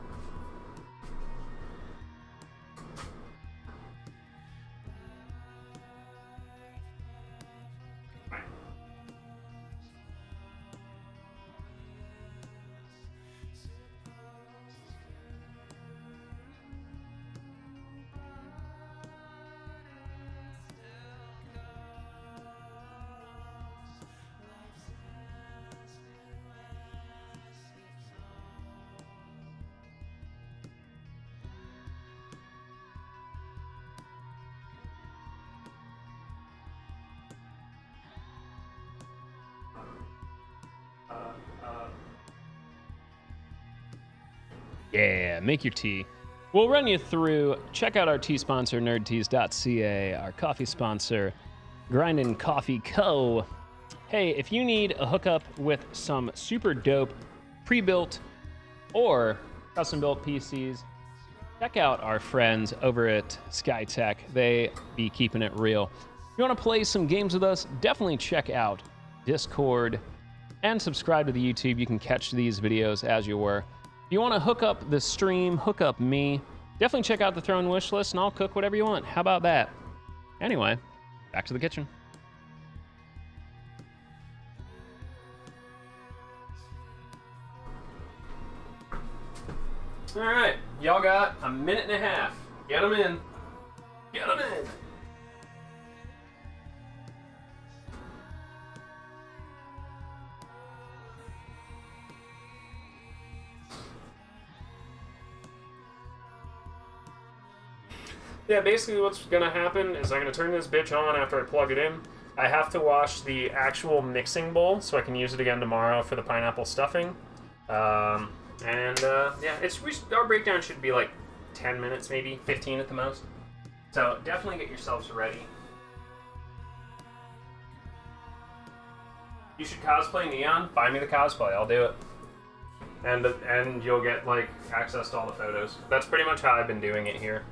Yeah, make your tea. We'll run you through. Check out our tea sponsor, nerdteas.ca, our coffee sponsor, Grindin' Coffee Co. Hey, if you need a hookup with some super dope pre-built or custom-built PCs, check out our friends over at SkyTech. They be keeping it real. If you want to play some games with us, definitely check out Discord and subscribe to the YouTube. You can catch these videos as you were. If you want to hook up the stream, hook up me, definitely check out the Throne wish list and I'll cook whatever you want. How about that? Anyway, back to the kitchen. All right, y'all got a minute and a half. Get them in. Get them in. Yeah, basically what's gonna happen is I'm gonna turn this bitch on after I plug it in. I have to wash the actual mixing bowl so I can use it again tomorrow for the pineapple stuffing. Yeah, our breakdown should be like 10 minutes, maybe 15 at the most. So definitely get yourselves ready. You should cosplay Neon. Buy me the cosplay. I'll do it. And you'll get like access to all the photos. That's pretty much how I've been doing it here.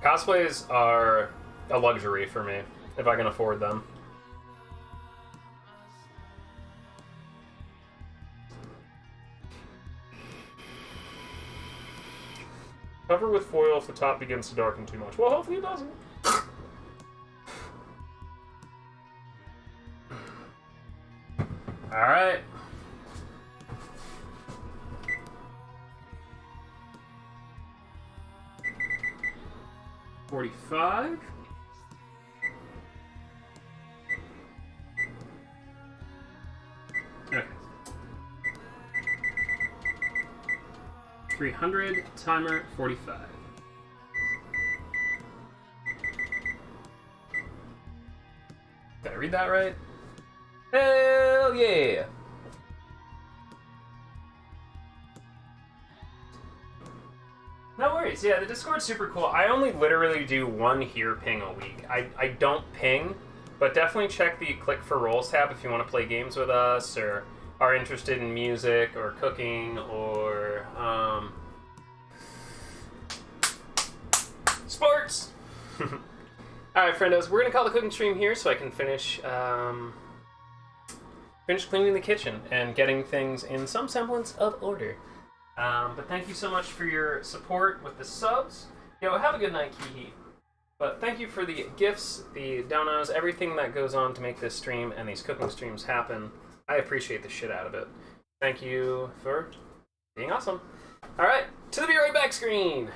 Cosplays are a luxury for me, if I can afford them. Cover with foil if the top begins to darken too much. Well, hopefully it doesn't. Alright. $45. Okay. 300, timer 45. Did I read that right? Hell yeah! No worries, yeah, the Discord's super cool. I only literally do one here ping a week. I don't ping, but definitely check the Click for Rolls tab if you want to play games with us, or are interested in music, or cooking, or, sports! Alright, friendos, we're gonna call the cooking stream here so I can finish cleaning the kitchen and getting things in some semblance of order. But thank you so much for your support with the subs. Yo, have a good night, Kihi. But thank you for the gifts, the donos, everything that goes on to make this stream and these cooking streams happen. I appreciate the shit out of it. Thank you for being awesome. All right, to the Be Right Back screen.